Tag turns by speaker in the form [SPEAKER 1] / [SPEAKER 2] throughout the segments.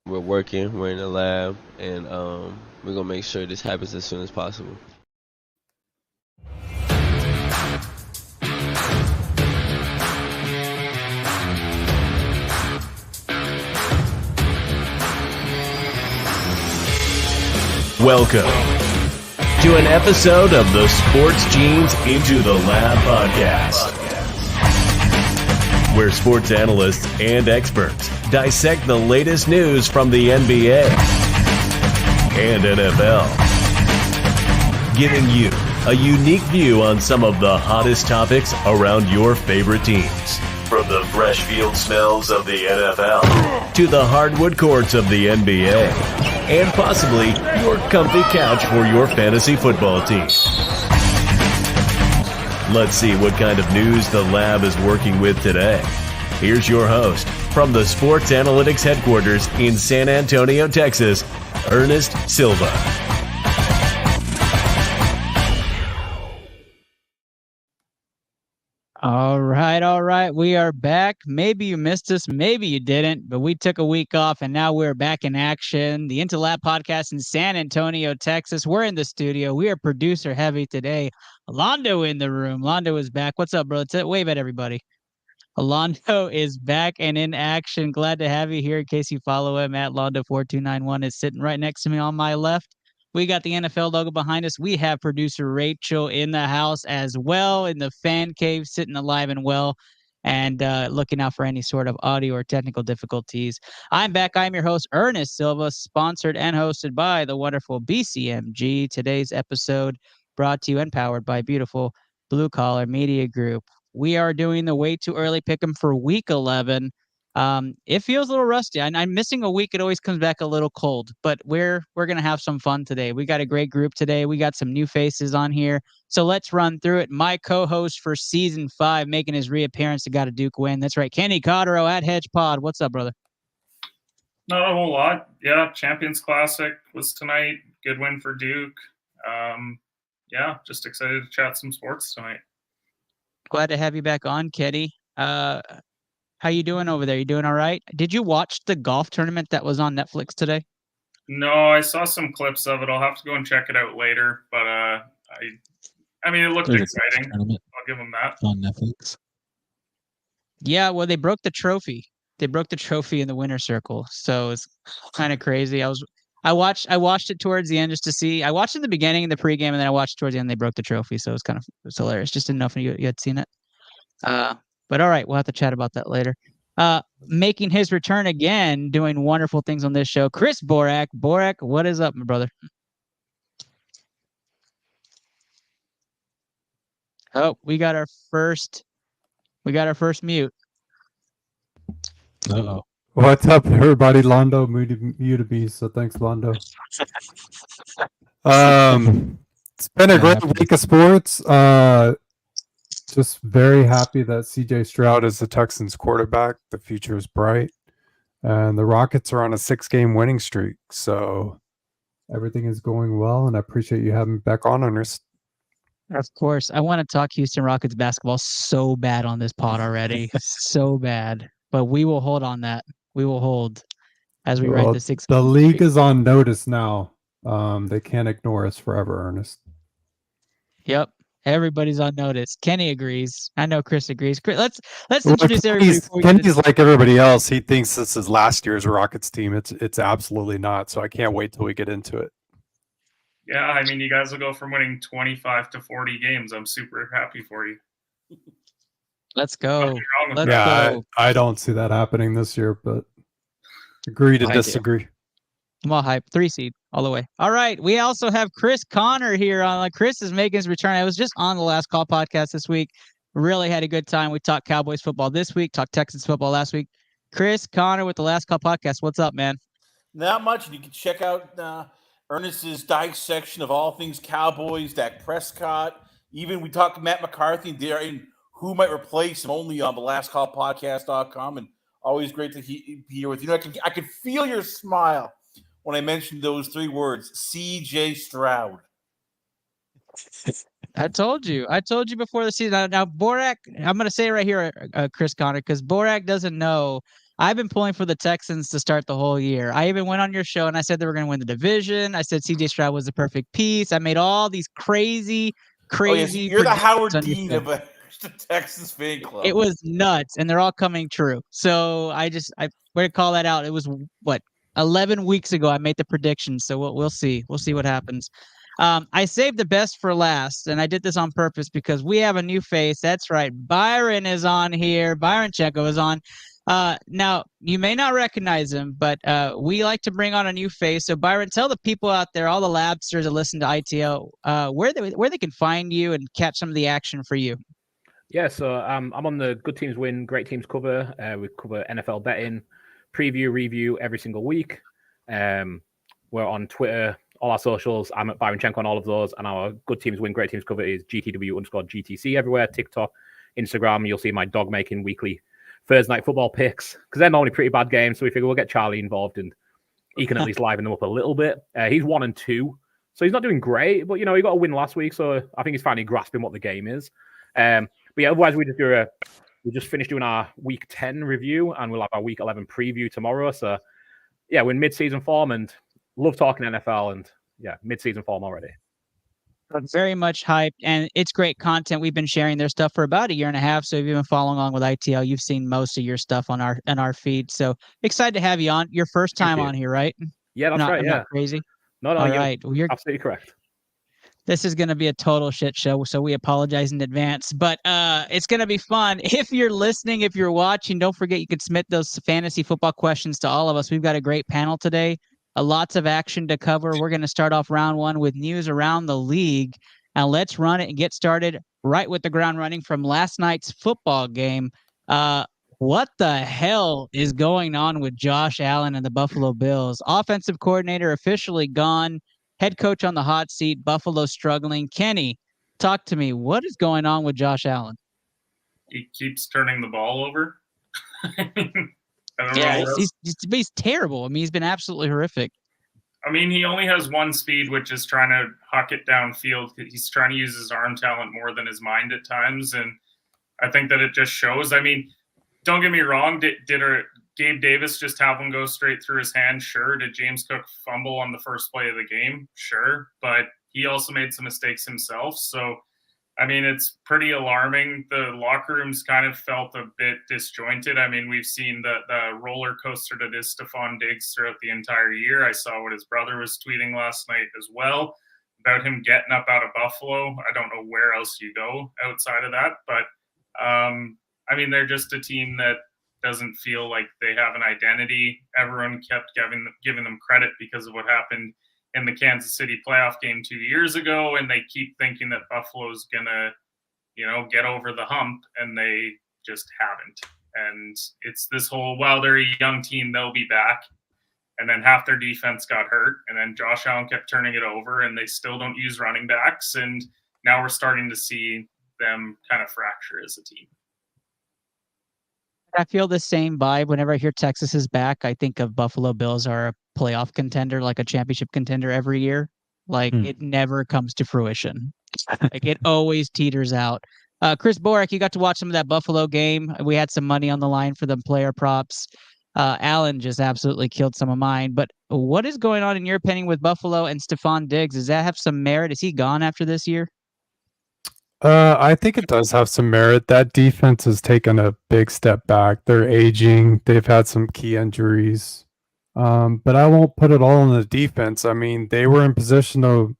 [SPEAKER 1] We're working. We're in the lab, and we're gonna make sure this happens as soon as possible.
[SPEAKER 2] Welcome to an episode of the Sports Genes Into the Lab podcast, where sports analysts and experts dissect the latest news from the NBA and NFL, giving you a unique view on some of the hottest topics around your favorite teams. From the fresh field smells of the NFL to the hardwood courts of the NBA, and possibly your comfy couch for your fantasy football team. Let's see what kind of news the lab is working with today. Here's your host from the Sports Analytics Headquarters in San Antonio, Texas, Ernest Silva.
[SPEAKER 3] All right. We are back. Maybe you missed us, maybe you didn't, but we took a week off and now we're back in action. The Into Lab podcast in San Antonio, Texas. We're in the studio. We are producer heavy today. Alondo in the room. Alondo is back. What's up, bro? Wave at everybody. Alondo is back and in action. Glad to have you here. In case you follow him, at Londo4291 is sitting right next to me on my left. We got the NFL logo behind us. We have producer Rachel in the house as well, in the fan cave, sitting alive and well, and looking out for any sort of audio or technical difficulties. I'm back. I'm your host, Ernest Silva, sponsored and hosted by the wonderful BCMG. Today's episode brought to you and powered by beautiful Blue Collar Media Group. We are doing the way too early pick 'em for week 11. It feels a little rusty. I'm missing a week. It always comes back a little cold, but we're going to have some fun today. We got a great group today. We got some new faces on here. So let's run through it. My co-host for season 5, making his reappearance to Got a Duke win. That's right. Kenny Cotterill at Hedge Pod. What's up, brother?
[SPEAKER 4] Not a whole lot. Yeah. Champions Classic was tonight. Good win for Duke. Just excited to chat some sports tonight.
[SPEAKER 3] Glad to have you back on, Kenny. How you doing over there? You doing all right? Did you watch the golf tournament that was on Netflix today?
[SPEAKER 4] No, I saw some clips of it. I'll have to go and check it out later. But it looked exciting. I'll give them that.
[SPEAKER 5] On Netflix.
[SPEAKER 3] Yeah, well, they broke the trophy. They broke the trophy in the winner's circle, so it's kind of crazy. I watched it towards the end just to see. I watched it in the beginning in the pregame, and then I watched towards the end. They broke the trophy, so it's hilarious. Just didn't know if you had seen it. But all right, we'll have to chat about that later. Making his return again, doing wonderful things on this show, Chris Borak. Borak, what is up, my brother? Oh, we got our first mute.
[SPEAKER 5] Uh-oh.
[SPEAKER 6] What's up, everybody? Londo muted me, so thanks, Londo. It's been a great week of sports. Just very happy that CJ Stroud is the Texans quarterback. The future is bright. And the Rockets are on a 6-game winning streak. So everything is going well, and I appreciate you having me back on, Ernest.
[SPEAKER 3] Of course. I want to talk Houston Rockets basketball so bad on this pod already. So bad. But we will hold on that. We will hold as we write the 6.
[SPEAKER 6] The league is on notice now. They can't ignore us forever, Ernest.
[SPEAKER 3] Yep. Everybody's on notice. Kenny agrees. I know Chris agrees. Let's introduce everybody.
[SPEAKER 6] Kenny's like everybody else. He thinks this is last year's Rockets team. It's absolutely not. So I can't wait till we get into it.
[SPEAKER 4] Yeah, you guys will go from winning 25 to 40 games. I'm super happy for you.
[SPEAKER 3] Let's go.
[SPEAKER 6] I don't see that happening this year, but agree to disagree.
[SPEAKER 3] I'm all hype. 3 seed all the way. All right. We also have Chris Connor here. Chris is making his return. I was just on the Last Call podcast this week. Really had a good time. We talked Cowboys football this week, talked Texans football last week. Chris Connor with the Last Call podcast. What's up, man?
[SPEAKER 7] Not much. You can check out Ernest's dissection of all things Cowboys, Dak Prescott. Even we talked Matt McCarthy and who might replace him only on the lastcallpodcast.com. And always great to be here with you. I can feel your smile when I mentioned those 3 words, CJ Stroud.
[SPEAKER 3] I told you before the season. Now Borak, I'm going to say right here, Chris Connor, because Borak doesn't know I've been pulling for the Texans to start the whole year. I even went on your show and I said they were going to win the division. I said CJ Stroud was the perfect piece. I made all these crazy.
[SPEAKER 7] You're the Howard Dean of the Texans fan club.
[SPEAKER 3] It was nuts, and they're all coming true. So I we're to call that out. It was 11 weeks ago I made the prediction. So we'll see. We'll see what happens. I saved the best for last, and I did this on purpose because we have a new face. That's right. Byron is on here. Byron Chenko is on. Now, you may not recognize him, but we like to bring on a new face. So, Byron, tell the people out there, all the Labsters that listen to ITL, where they can find you and catch some of the action for you.
[SPEAKER 5] Yeah, so I'm on the Good Teams Win, Great Teams cover. We cover NFL betting, preview, review every single week. We're on Twitter, all our socials. I'm at Byron Chenko on all of those. And our Good Teams Win, Great Teams cover is GTW_GTC everywhere, TikTok, Instagram. You'll see my dog making weekly Thursday night football picks because they're normally pretty bad games. So we figure we'll get Charlie involved and he can at least liven them up a little bit. He's 1-2, so he's not doing great, but he got a win last week. So I think he's finally grasping what the game is. But yeah, otherwise we just finished doing our week 10 review and we'll have our week 11 preview tomorrow. So yeah, we're in mid-season form and love talking NFL and yeah, mid-season form already.
[SPEAKER 3] Very much hyped, and it's great content. We've been sharing their stuff for about a year and a half. So if you've been following along with ITL, you've seen most of your stuff on our feed. So excited to have you on. Your first time on here, right?
[SPEAKER 5] Yeah, that's right.
[SPEAKER 3] I'm not crazy.
[SPEAKER 5] No,
[SPEAKER 3] all right.
[SPEAKER 5] Well, you're absolutely correct.
[SPEAKER 3] This is going to be a total shit show, so we apologize in advance. But it's going to be fun. If you're listening, if you're watching, don't forget you can submit those fantasy football questions to all of us. We've got a great panel today. Lots of action to cover. We're going to start off round one with news around the league. And let's run it and get started right with the ground running from last night's football game. What the hell is going on with Josh Allen and the Buffalo Bills? Offensive coordinator officially gone. Head coach on the hot seat. Buffalo struggling. Kenny, talk to me. What is going on with Josh Allen?
[SPEAKER 4] He keeps turning the ball over.
[SPEAKER 3] He's terrible. I mean, he's been absolutely horrific.
[SPEAKER 4] I mean, he only has one speed, which is trying to huck it downfield. He's trying to use his arm talent more than his mind at times, and I think that it just shows. I mean, don't get me wrong. Did Gabe Davis just have one go straight through his hand? Sure. Did James Cook fumble on the first play of the game? Sure. But he also made some mistakes himself. So, I mean, it's pretty alarming. The locker rooms kind of felt a bit disjointed. I mean, we've seen the roller coaster that is Stephon Diggs throughout the entire year. I saw what his brother was tweeting last night as well about him getting up out of Buffalo. I don't know where else you go outside of that. But, I mean, they're just a team that doesn't feel like they have an identity. Everyone kept giving them credit because of what happened in the Kansas City playoff game 2 years ago, and they keep thinking that Buffalo's gonna, get over the hump, and they just haven't. And it's this whole, well, they're a young team, they'll be back. And then half their defense got hurt, and then Josh Allen kept turning it over, and they still don't use running backs. And now we're starting to see them kind of fracture as a team.
[SPEAKER 3] I feel the same vibe whenever I hear Texas is back. I think of Buffalo Bills are a playoff contender, like a championship contender every year. Like it never comes to fruition. Like it always teeters out. Chris Borek, you got to watch some of that Buffalo game. We had some money on the line for the player props. Allen just absolutely killed some of mine. But what is going on in your opinion with Buffalo and Stephon Diggs? Does that have some merit? Is he gone after this year?
[SPEAKER 6] I think it does have some merit. That defense has taken a big step back. They're aging. They've had some key injuries. But I won't put it all on the defense. I mean, they were in position to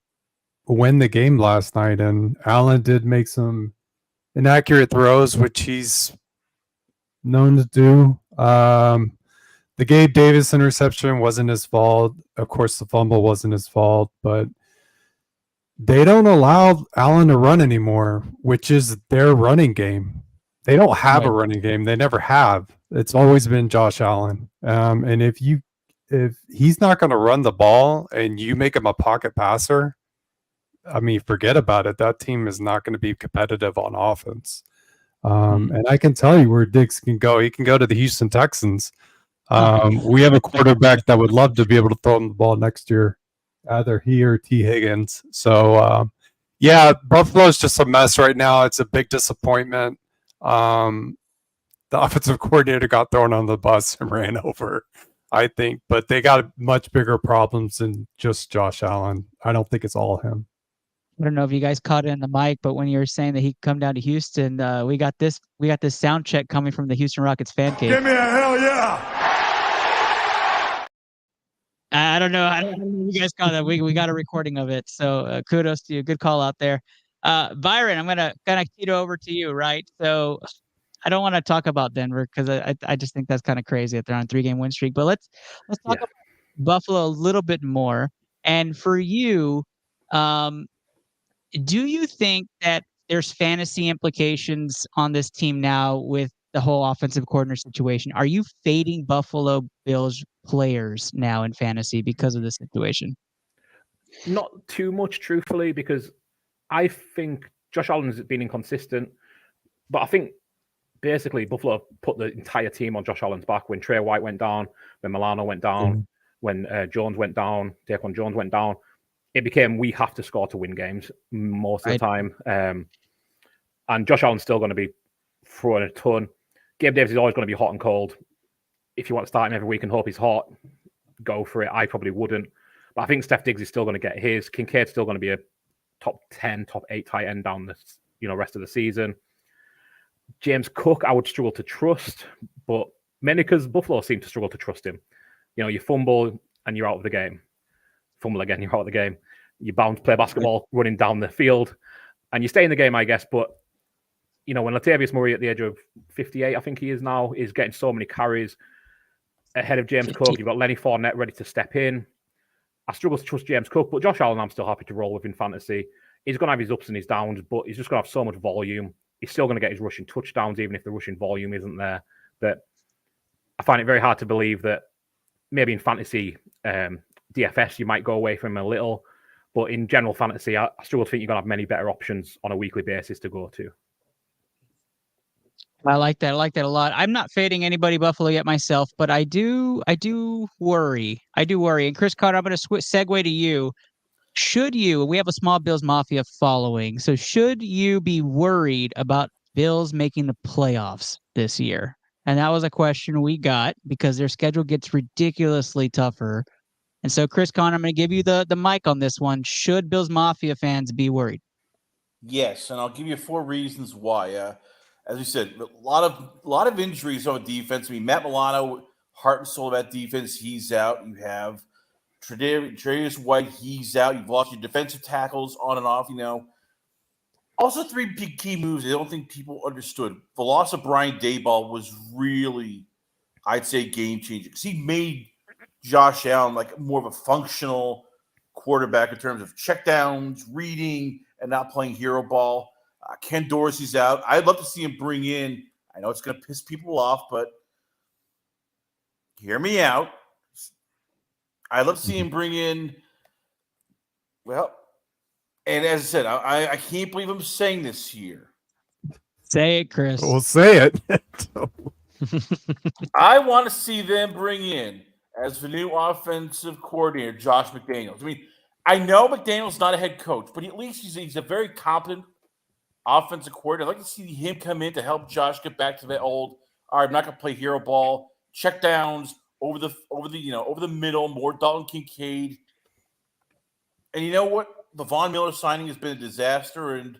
[SPEAKER 6] win the game last night, and Allen did make some inaccurate throws, which he's known to do. The Gabe Davis interception wasn't his fault. Of course, the fumble wasn't his fault, but they don't allow Allen to run anymore, which is their running game. They don't have a running game. They never have. It's always been Josh Allen. And if he's not going to run the ball and you make him a pocket passer, I mean, forget about it. That team is not going to be competitive on offense. And I can tell you where Diggs can go. He can go to the Houston Texans. We have a quarterback that would love to be able to throw him the ball next year. Either he or T. Higgins. So, Buffalo's just a mess right now. It's a big disappointment. the offensive coordinator got thrown on the bus and ran over, I think. But they got much bigger problems than just Josh Allen. I don't think it's all him.
[SPEAKER 3] I don't know if you guys caught it in the mic, but when you were saying that he could come down to Houston, we got this sound check coming from the Houston Rockets fan cave.
[SPEAKER 8] Give me a hell yeah!
[SPEAKER 3] I don't know. I don't know if you guys caught that. We got a recording of it. So kudos to you. Good call out there. Byron, I'm gonna kind of key it over to you, right? So I don't want to talk about Denver because I just think that's kind of crazy that they're on a 3-game win streak. But let's talk about Buffalo a little bit more. And for you, do you think that there's fantasy implications on this team now with the whole offensive coordinator situation? Are you fading Buffalo Bills players now in fantasy because of this situation?
[SPEAKER 5] Not too much, truthfully, because I think Josh Allen has been inconsistent, but I think basically Buffalo put the entire team on Josh Allen's back when Trey White went down, when Milano went down, when Jones went down, Daquan Jones went down. It became we have to score to win games most of the time. And Josh Allen's still going to be throwing a ton. Gabe Davis is always going to be hot and cold. If you want to start him every week and hope he's hot, go for it. I probably wouldn't. But I think Steph Diggs is still going to get his. Kincaid's still going to be a top 10, top 8 tight end down the rest of the season. James Cook, I would struggle to trust, but mainly because Buffalo seem to struggle to trust him. You fumble and you're out of the game. Fumble again, you're out of the game. You're bound to play basketball running down the field, and you stay in the game, I guess. But when Latavius Murray at the age of 58, I think he is now, is getting so many carries ahead of James Cook. You've got Lenny Fournette ready to step in. I struggle to trust James Cook, but Josh Allen I'm still happy to roll with in fantasy. He's going to have his ups and his downs, but he's just going to have so much volume. He's still going to get his rushing touchdowns, even if the rushing volume isn't there. But I find it very hard to believe that maybe in fantasy DFS you might go away from him a little, but in general fantasy, I struggle to think you're going to have many better options on a weekly basis to go to.
[SPEAKER 3] I like that. I like that a lot. I'm not fading anybody Buffalo yet myself, but I do worry. And Chris Carter, I'm going to segue to you. We have a small Bills Mafia following, so should you be worried about Bills making the playoffs this year? And that was a question we got because their schedule gets ridiculously tougher. And so, Chris Conner, I'm going to give you the mic on this one. Should Bills Mafia fans be worried?
[SPEAKER 7] Yes, and I'll give you 4 reasons why. As we said, a lot of injuries on defense. I mean, Matt Milano, heart and soul of that defense, he's out. You have Tre'Davious White, he's out. You've lost your defensive tackles on and off. Also, 3 big key moves I don't think people understood. The loss of Brian Daboll was really, I'd say, game changing because he made Josh Allen like more of a functional quarterback in terms of checkdowns, reading, and not playing hero ball. Ken Dorsey's out. I'd love to see him bring in. I know it's going to piss people off, but hear me out. I'd love to see him bring in. Well, and as I said, I can't believe I'm saying this here.
[SPEAKER 3] Say it, Chris.
[SPEAKER 6] We'll say it.
[SPEAKER 7] I want to see them bring in as the new offensive coordinator, Josh McDaniels. I mean, I know McDaniels not a head coach, but at least he's a very competent offensive coordinator. I'd like to see him come in to help Josh get back to that old, all right, I'm not going to play hero ball, check downs over the middle, more Dalton Kincaid. And you know what? The Von Miller signing has been a disaster, and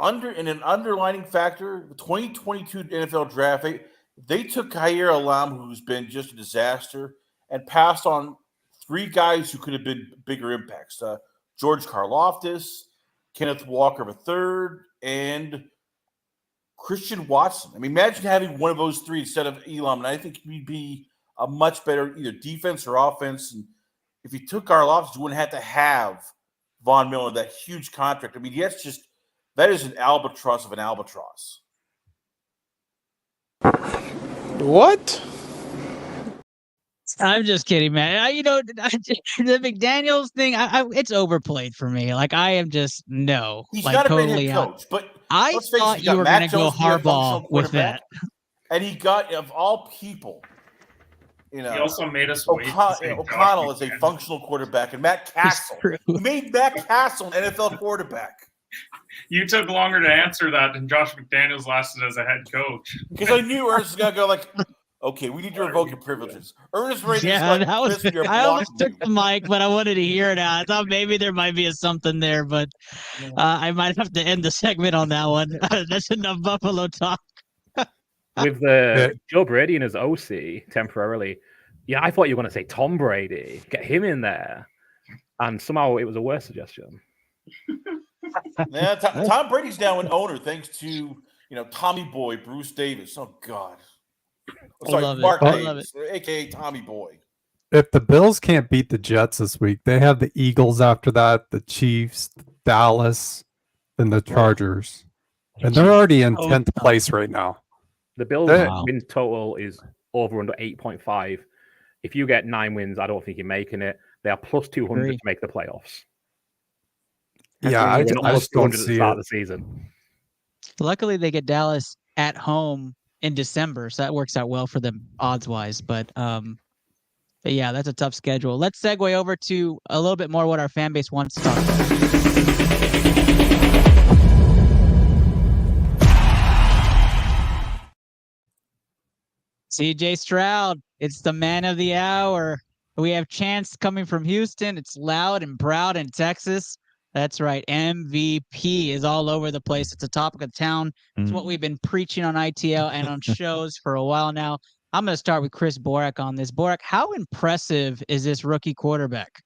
[SPEAKER 7] an underlining factor, the 2022 NFL draft, they took Khair Alam, who's been just a disaster, and passed on 3 guys who could have been bigger impacts. George Karlaftis, Kenneth Walker III, and Christian Watson. I mean, imagine having one of those 3 instead of Elam, and I think he'd be a much better either defense or offense. And if you took Karlaftis, you wouldn't have to have Von Miller, that huge contract. I mean, that is an albatross of an albatross.
[SPEAKER 8] What?
[SPEAKER 3] I'm just kidding, man. The McDaniels thing, it's overplayed for me. Like, I am just no.
[SPEAKER 7] He's
[SPEAKER 3] like,
[SPEAKER 7] not a
[SPEAKER 3] totally
[SPEAKER 7] great head coach, but
[SPEAKER 3] I thought you were going to go hardball with that.
[SPEAKER 7] And he got, of all people,
[SPEAKER 4] he also made us wait.
[SPEAKER 7] O'Connell is a functional quarterback, and Matt Castle. He made Matt Castle an NFL quarterback.
[SPEAKER 4] You took longer to answer that than Josh McDaniels lasted as a head coach.
[SPEAKER 7] Because I knew Ernest was gonna go like, okay, we need to revoke your privileges. Ernest ready
[SPEAKER 3] Yeah,
[SPEAKER 7] like,
[SPEAKER 3] that was.
[SPEAKER 7] Chris, we are
[SPEAKER 3] I almost
[SPEAKER 7] blocking
[SPEAKER 3] took
[SPEAKER 7] you.
[SPEAKER 3] the mic, but I wanted to hear it out. I thought maybe there might be something there, but I might have to end the segment on that one. That's enough Buffalo talk.
[SPEAKER 5] With Joe Brady and his OC temporarily. Yeah, I thought you were going to say Tom Brady. Get him in there. And somehow it was a worse suggestion.
[SPEAKER 7] Yeah, Tom Brady's now an owner thanks to Tommy Boy, Bruce Davis. Oh God, sorry, Mark Davis, aka Tommy Boy.
[SPEAKER 6] If the Bills can't beat the Jets this week, they have the Eagles after that, the Chiefs, Dallas, and the Chargers, and they're already in 10th place right now.
[SPEAKER 5] The Bills' win total is over under 8.5. If you get 9 wins, I don't think you're making it. They are plus 200 to make the playoffs.
[SPEAKER 6] Yeah, I just don't see
[SPEAKER 5] at the start
[SPEAKER 6] it.
[SPEAKER 5] of the season.
[SPEAKER 3] Luckily, they get Dallas at home in December, so that works out well for them odds-wise. But yeah, that's a tough schedule. Let's segue over to a little bit more what our fan base wants to talk about. CJ Stroud, it's the man of the hour. We have Chance coming from Houston. It's loud and proud in Texas. That's right. MVP is all over the place. It's a topic of town. It's what we've been preaching on ITL and on shows for a while now. I'm going to start with Chris Borak on this. Borak, how impressive is this rookie quarterback?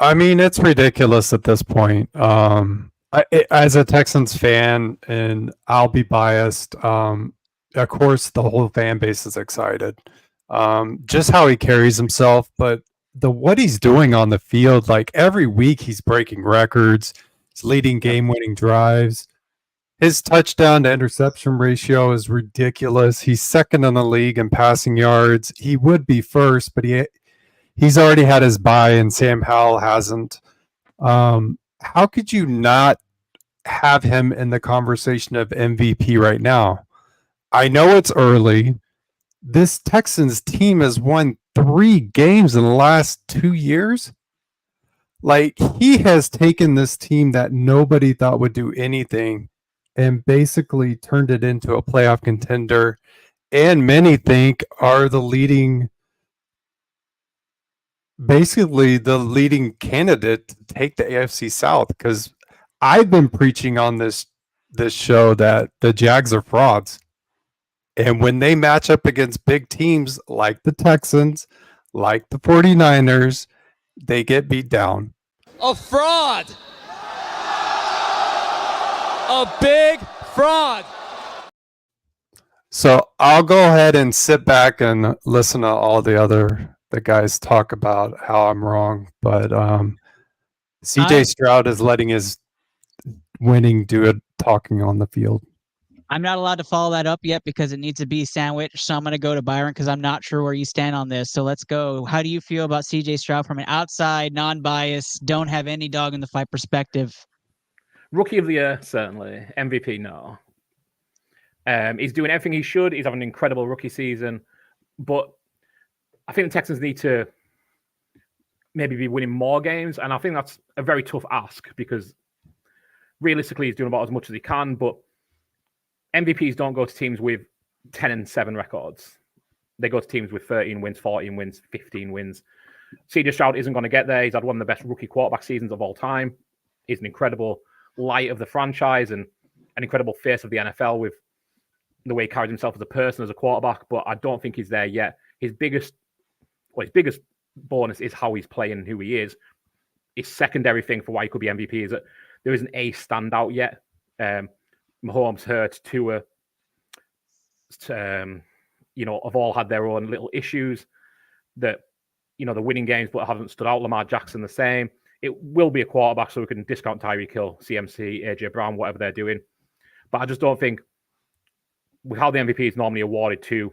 [SPEAKER 6] I mean, it's ridiculous at this point. As a Texans fan, and I'll be biased, of course, the whole fan base is excited. Just how he carries himself, but what he's doing on the field, like every week he's breaking records, he's leading game-winning drives. His touchdown to interception ratio is ridiculous. He's second in the league in passing yards. He would be first, but he's already had his bye, and Sam Howell hasn't. How could you not have him in the conversation of MVP right now? I know it's early. This Texans team has won 3 games in the last 2 years. Like, he has taken this team that nobody thought would do anything and basically turned it into a playoff contender, and many think are basically the leading candidate to take the AFC South, because I've been preaching on this show that the Jags are frauds. And when they match up against big teams like the Texans, like the 49ers, they get beat down.
[SPEAKER 9] A fraud. A big fraud.
[SPEAKER 6] So I'll go ahead and sit back and listen to all the guys talk about how I'm wrong. But CJ Stroud is letting his winning do it talking on the field.
[SPEAKER 3] I'm not allowed to follow that up yet because it needs to be sandwiched. So I'm going to go to Byron because I'm not sure where you stand on this. So let's go. How do you feel about CJ Stroud from an outside, non-biased, don't have any dog in the fight perspective?
[SPEAKER 5] Rookie of the year, certainly. MVP, no. He's doing everything he should. He's having an incredible rookie season. But I think the Texans need to maybe be winning more games. And I think that's a very tough ask because realistically, he's doing about as much as he can. But MVPs don't go to teams with 10-7 records. They go to teams with 13 wins, 14 wins, 15 wins. CJ Stroud isn't going to get there. He's had one of the best rookie quarterback seasons of all time. He's an incredible light of the franchise and an incredible face of the NFL with the way he carries himself as a person, as a quarterback. But I don't think he's there yet. His biggest bonus is how he's playing and who he is. His secondary thing for why he could be MVP is that there isn't a standout yet. Mahomes, Hurts, Tua, have all had their own little issues that, they're winning games but haven't stood out. Lamar Jackson the same. It will be a quarterback, so we can discount Tyreek Hill, CMC, AJ Brown, whatever they're doing. But I just don't think with how the MVP is normally awarded to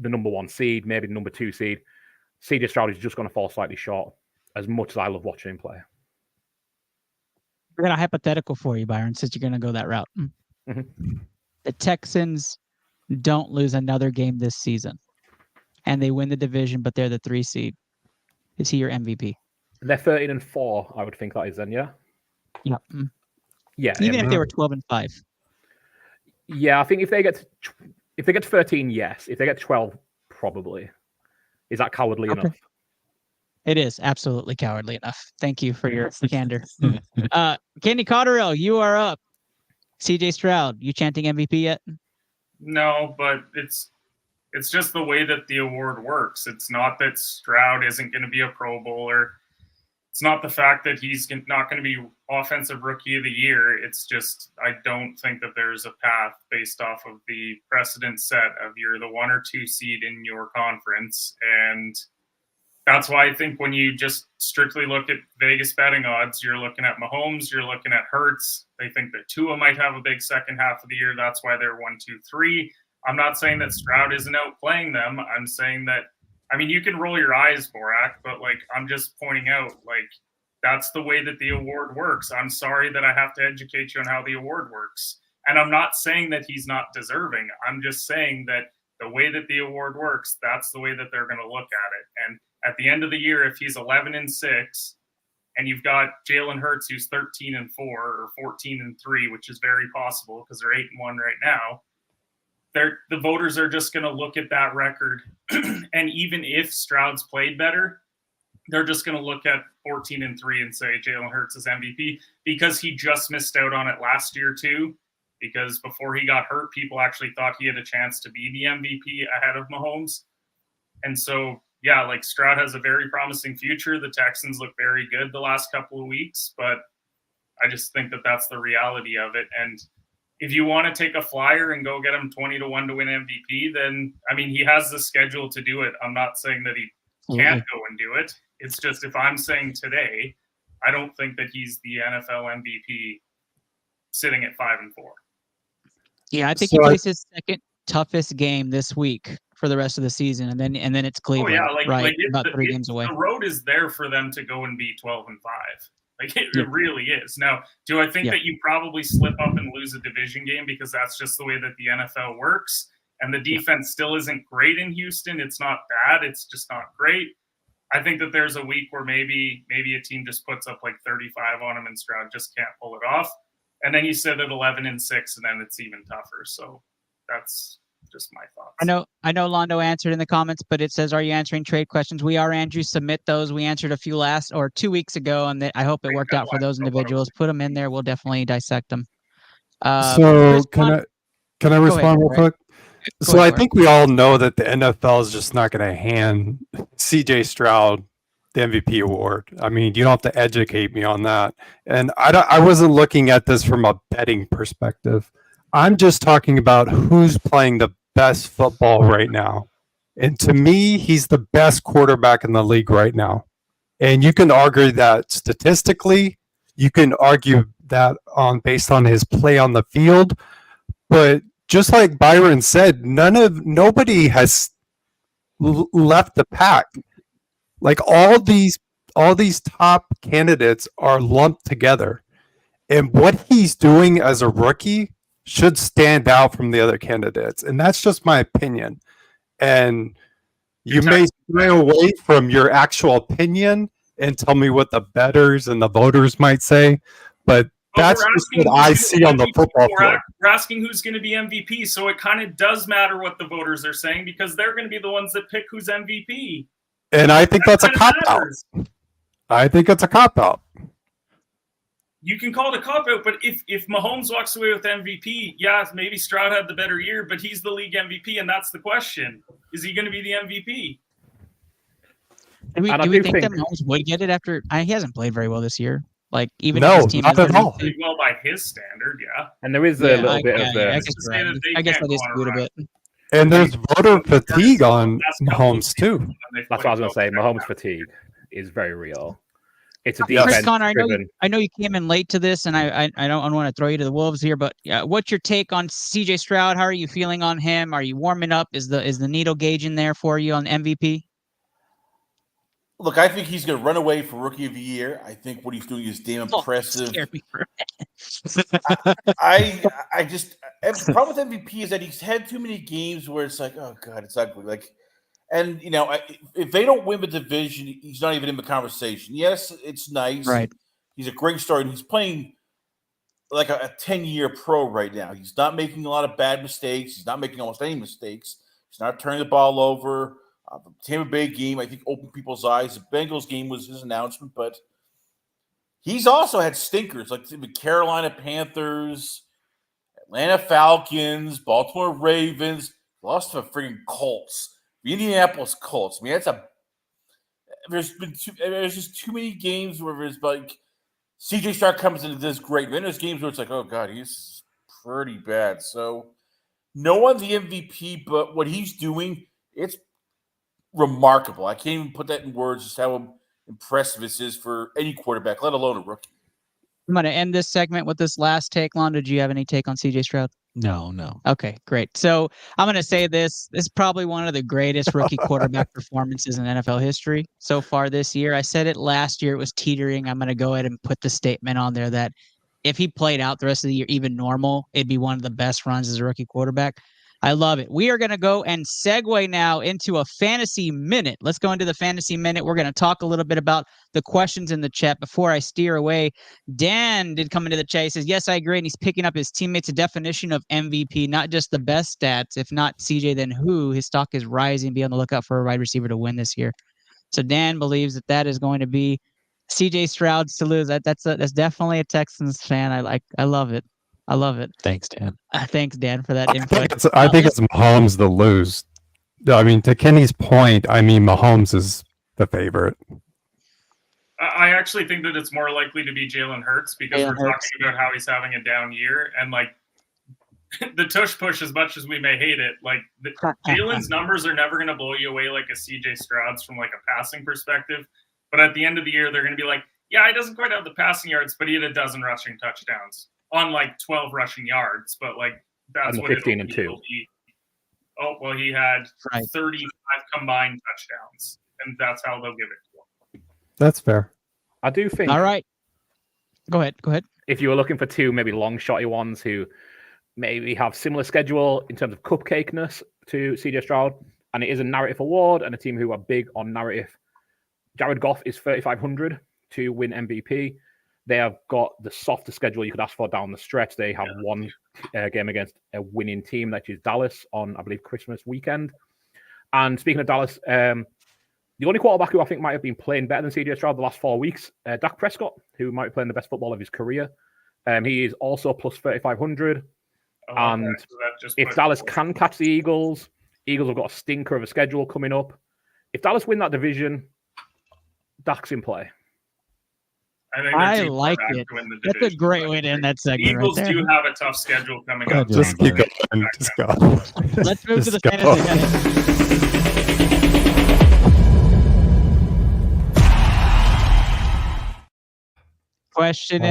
[SPEAKER 5] the number 1 seed, maybe the number 2 seed, CJ Stroud is just going to fall slightly short, as much as I love watching him play.
[SPEAKER 3] I got a hypothetical for you, Byron, since you're going to go that route.
[SPEAKER 5] Mm-hmm.
[SPEAKER 3] The Texans don't lose another game this season, and they win the division, but they're the 3 seed. Is he your MVP?
[SPEAKER 5] They're 13-4, I would think that is then, yeah?
[SPEAKER 3] Yeah.
[SPEAKER 5] Yeah,
[SPEAKER 3] Even if they were 12-5.
[SPEAKER 5] Yeah, I think if they get to 13, yes. If they get to 12, probably. Is that cowardly enough?
[SPEAKER 3] It is absolutely cowardly enough. Thank you for your candor. Kenny Cotterill, you are up. CJ Stroud, you chanting MVP yet?
[SPEAKER 4] No, but it's just the way that the award works. It's not that Stroud isn't going to be a Pro Bowler. It's not the fact that he's not going to be Offensive Rookie of the Year. It's just I don't think that there's a path based off of the precedent set of you're the 1 or 2 seed in your conference. And that's why I think when you just strictly look at Vegas betting odds, you're looking at Mahomes, you're looking at Hurts. They think that Tua might have a big second half of the year. That's why they're 1, 2, 3. I'm not saying that Stroud isn't outplaying them. I'm saying that, I mean, you can roll your eyes, Borak, but like I'm just pointing out, like that's the way that the award works. I'm sorry that I have to educate you on how the award works. And I'm not saying that he's not deserving. I'm just saying that the way that the award works, that's the way that they're going to look at it. And at the end of the year, if he's 11-6, and you've got Jalen Hurts who's 13-4 or 14-3, which is very possible because they're 8-1 right now, the voters are just going to look at that record. And even if Stroud's played better, they're just going to look at 14-3 and say Jalen Hurts is MVP because he just missed out on it last year too. Because before he got hurt, people actually thought he had a chance to be the MVP ahead of Mahomes. And so, yeah, like Stroud has a very promising future. The Texans look very good the last couple of weeks, but I just think that that's the reality of it. And if you want to take a flyer and go get him 20-1 to win MVP, then, I mean, he has the schedule to do it. I'm not saying that he can't go and do it. It's just if I'm saying today, I don't think that he's the NFL MVP sitting at 5-4.
[SPEAKER 3] Yeah, I think he plays his second toughest game this week for the rest of the season, and then it's Cleveland.
[SPEAKER 4] Oh yeah,
[SPEAKER 3] right, about 3 games away.
[SPEAKER 4] The road is there for them to go and be 12-5. Like it really is. Now, do I think that you probably slip up and lose a division game because that's just the way that the NFL works? And the defense still isn't great in Houston. It's not bad. It's just not great. I think that there's a week where maybe a team just puts up like 35 on them and Stroud just can't pull it off. And then you sit at 11-6, and then it's even tougher. So that's just my thoughts.
[SPEAKER 3] I know Londo answered in the comments, but it says, are you answering trade questions? We are, Andrew. Submit those. We answered a few 2 weeks ago, and I hope it worked out for those individuals. Put them in there. We'll definitely dissect them.
[SPEAKER 6] So can I respond real quick? So I think we all know that the NFL is just not going to hand CJ Stroud the MVP award. I mean, you don't have to educate me on that. And I wasn't looking at this from a betting perspective. I'm just talking about who's playing the best football right now. And to me, he's the best quarterback in the league right now. And you can argue that statistically, you can argue that based on his play on the field. But just like Byron said, nobody has left the pack. Like all these top candidates are lumped together. And what he's doing as a rookie should stand out from the other candidates. And that's just my opinion. And you may stray away from your actual opinion and tell me what the bettors and the voters might say. But that's just what I see on the football field.
[SPEAKER 4] We're asking who's going to be MVP. So it kind of does matter what the voters are saying because they're going to be the ones that pick who's MVP.
[SPEAKER 6] And I think that's a cop-out. I think it's a cop-out.
[SPEAKER 4] You can call it a cop-out, but if Mahomes walks away with MVP, yeah, maybe Stroud had the better year, but he's the league MVP, and that's the question. Is he going to be the MVP?
[SPEAKER 3] Do we think that Mahomes would get it after he hasn't played very well this year? Like even
[SPEAKER 6] no,
[SPEAKER 3] if his team
[SPEAKER 6] not at all.
[SPEAKER 4] Played well by his standard, yeah.
[SPEAKER 5] And there is a little bit of the.
[SPEAKER 3] I guess that is good a bit.
[SPEAKER 6] And there's voter fatigue on Mahomes too.
[SPEAKER 5] That's what I was going to say. Mahomes fatigue is very real. It's a defense.
[SPEAKER 3] Chris Connor, I know you came in late to this, and I don't want to throw you to the wolves here, but what's your take on CJ Stroud? How are you feeling on him? Are you warming up? Is the needle gauge in there for you on MVP?
[SPEAKER 7] Look, I think he's going to run away for Rookie of the Year. I think what he's doing is damn impressive. I just the problem with MVP is that he's had too many games where it's like, oh god, it's ugly. Like, and if they don't win the division, he's not even in the conversation. Yes, it's nice,
[SPEAKER 3] right?
[SPEAKER 7] He's a great starter. And he's playing like a 10-year pro right now. He's not making a lot of bad mistakes. He's not making almost any mistakes. He's not turning the ball over. The Tampa Bay game, I think, opened people's eyes. The Bengals game was his announcement, but he's also had stinkers like the Carolina Panthers, Atlanta Falcons, Baltimore Ravens, lost to the freaking Colts, the Indianapolis Colts. I mean, there's just too many games where there's like CJ Stroud comes into this great. Then there's games where it's like, oh God, he's pretty bad. So no one's the MVP, but what he's doing, it's remarkable. I can't even put that in words just how impressive this is for any quarterback, let alone a rookie.
[SPEAKER 3] I'm going to end this segment with this last take. Lon, did you have any take on CJ Stroud?
[SPEAKER 10] No.
[SPEAKER 3] Okay, great. So I'm going to say this is probably one of the greatest rookie quarterback performances in NFL history so far this year. I said it last year. It was teetering. I'm going to go ahead and put the statement on there that if he played out the rest of the year, even normal, it'd be one of the best runs as a rookie quarterback. I love it. We are going to go and segue now into a fantasy minute. Let's go into the fantasy minute. We're going to talk a little bit about the questions in the chat. Before I steer away, Dan did come into the chat. He says, yes, I agree. And he's picking up his teammates' definition of MVP, not just the best stats. If not CJ, then who? His stock is rising. Be on the lookout for a wide receiver to win this year. So Dan believes that is going to be CJ Stroud to lose. That's definitely a Texans fan. I love it. I love it.
[SPEAKER 10] Thanks, Dan.
[SPEAKER 3] Thanks, Dan, for that input.
[SPEAKER 6] I think it's Mahomes to lose. I mean, to Kenny's point, I mean, Mahomes is the favorite.
[SPEAKER 4] I actually think that it's more likely to be Jalen Hurts because we're talking about how he's having a down year. And, like, the tush push, as much as we may hate it, like, Jalen's numbers are never going to blow you away like a CJ Stroud's from, like, a passing perspective. But at the end of the year, they're going to be like, yeah, he doesn't quite have the passing yards, but he had a dozen rushing touchdowns on like 12 rushing yards. But like that's what
[SPEAKER 5] 15 and 2.
[SPEAKER 4] He had 35 combined touchdowns, and that's how they'll give it to him.
[SPEAKER 6] That's fair.
[SPEAKER 5] I do think.
[SPEAKER 3] All right. Go ahead.
[SPEAKER 5] If you were looking for two maybe long shotty ones who maybe have similar schedule in terms of cupcakeness to CJ Stroud, and it is a narrative award and a team who are big on narrative, Jared Goff is 3,500 to win MVP. They have got the softest schedule you could ask for down the stretch. They have one game against a winning team, that is Dallas, on, I believe, Christmas weekend. And speaking of Dallas, the only quarterback who I think might have been playing better than CJ Stroud the last 4 weeks, Dak Prescott, who might be playing the best football of his career. He is also plus 3,500. And if Dallas can catch the Eagles have got a stinker of a schedule coming up. If Dallas win that division, Dak's in play.
[SPEAKER 3] I like it. That's a great way to end that segment.
[SPEAKER 4] The Eagles
[SPEAKER 3] right there.
[SPEAKER 4] do have a tough schedule coming up.
[SPEAKER 6] Just keep going. Just go.
[SPEAKER 3] Let's move to the fantasy question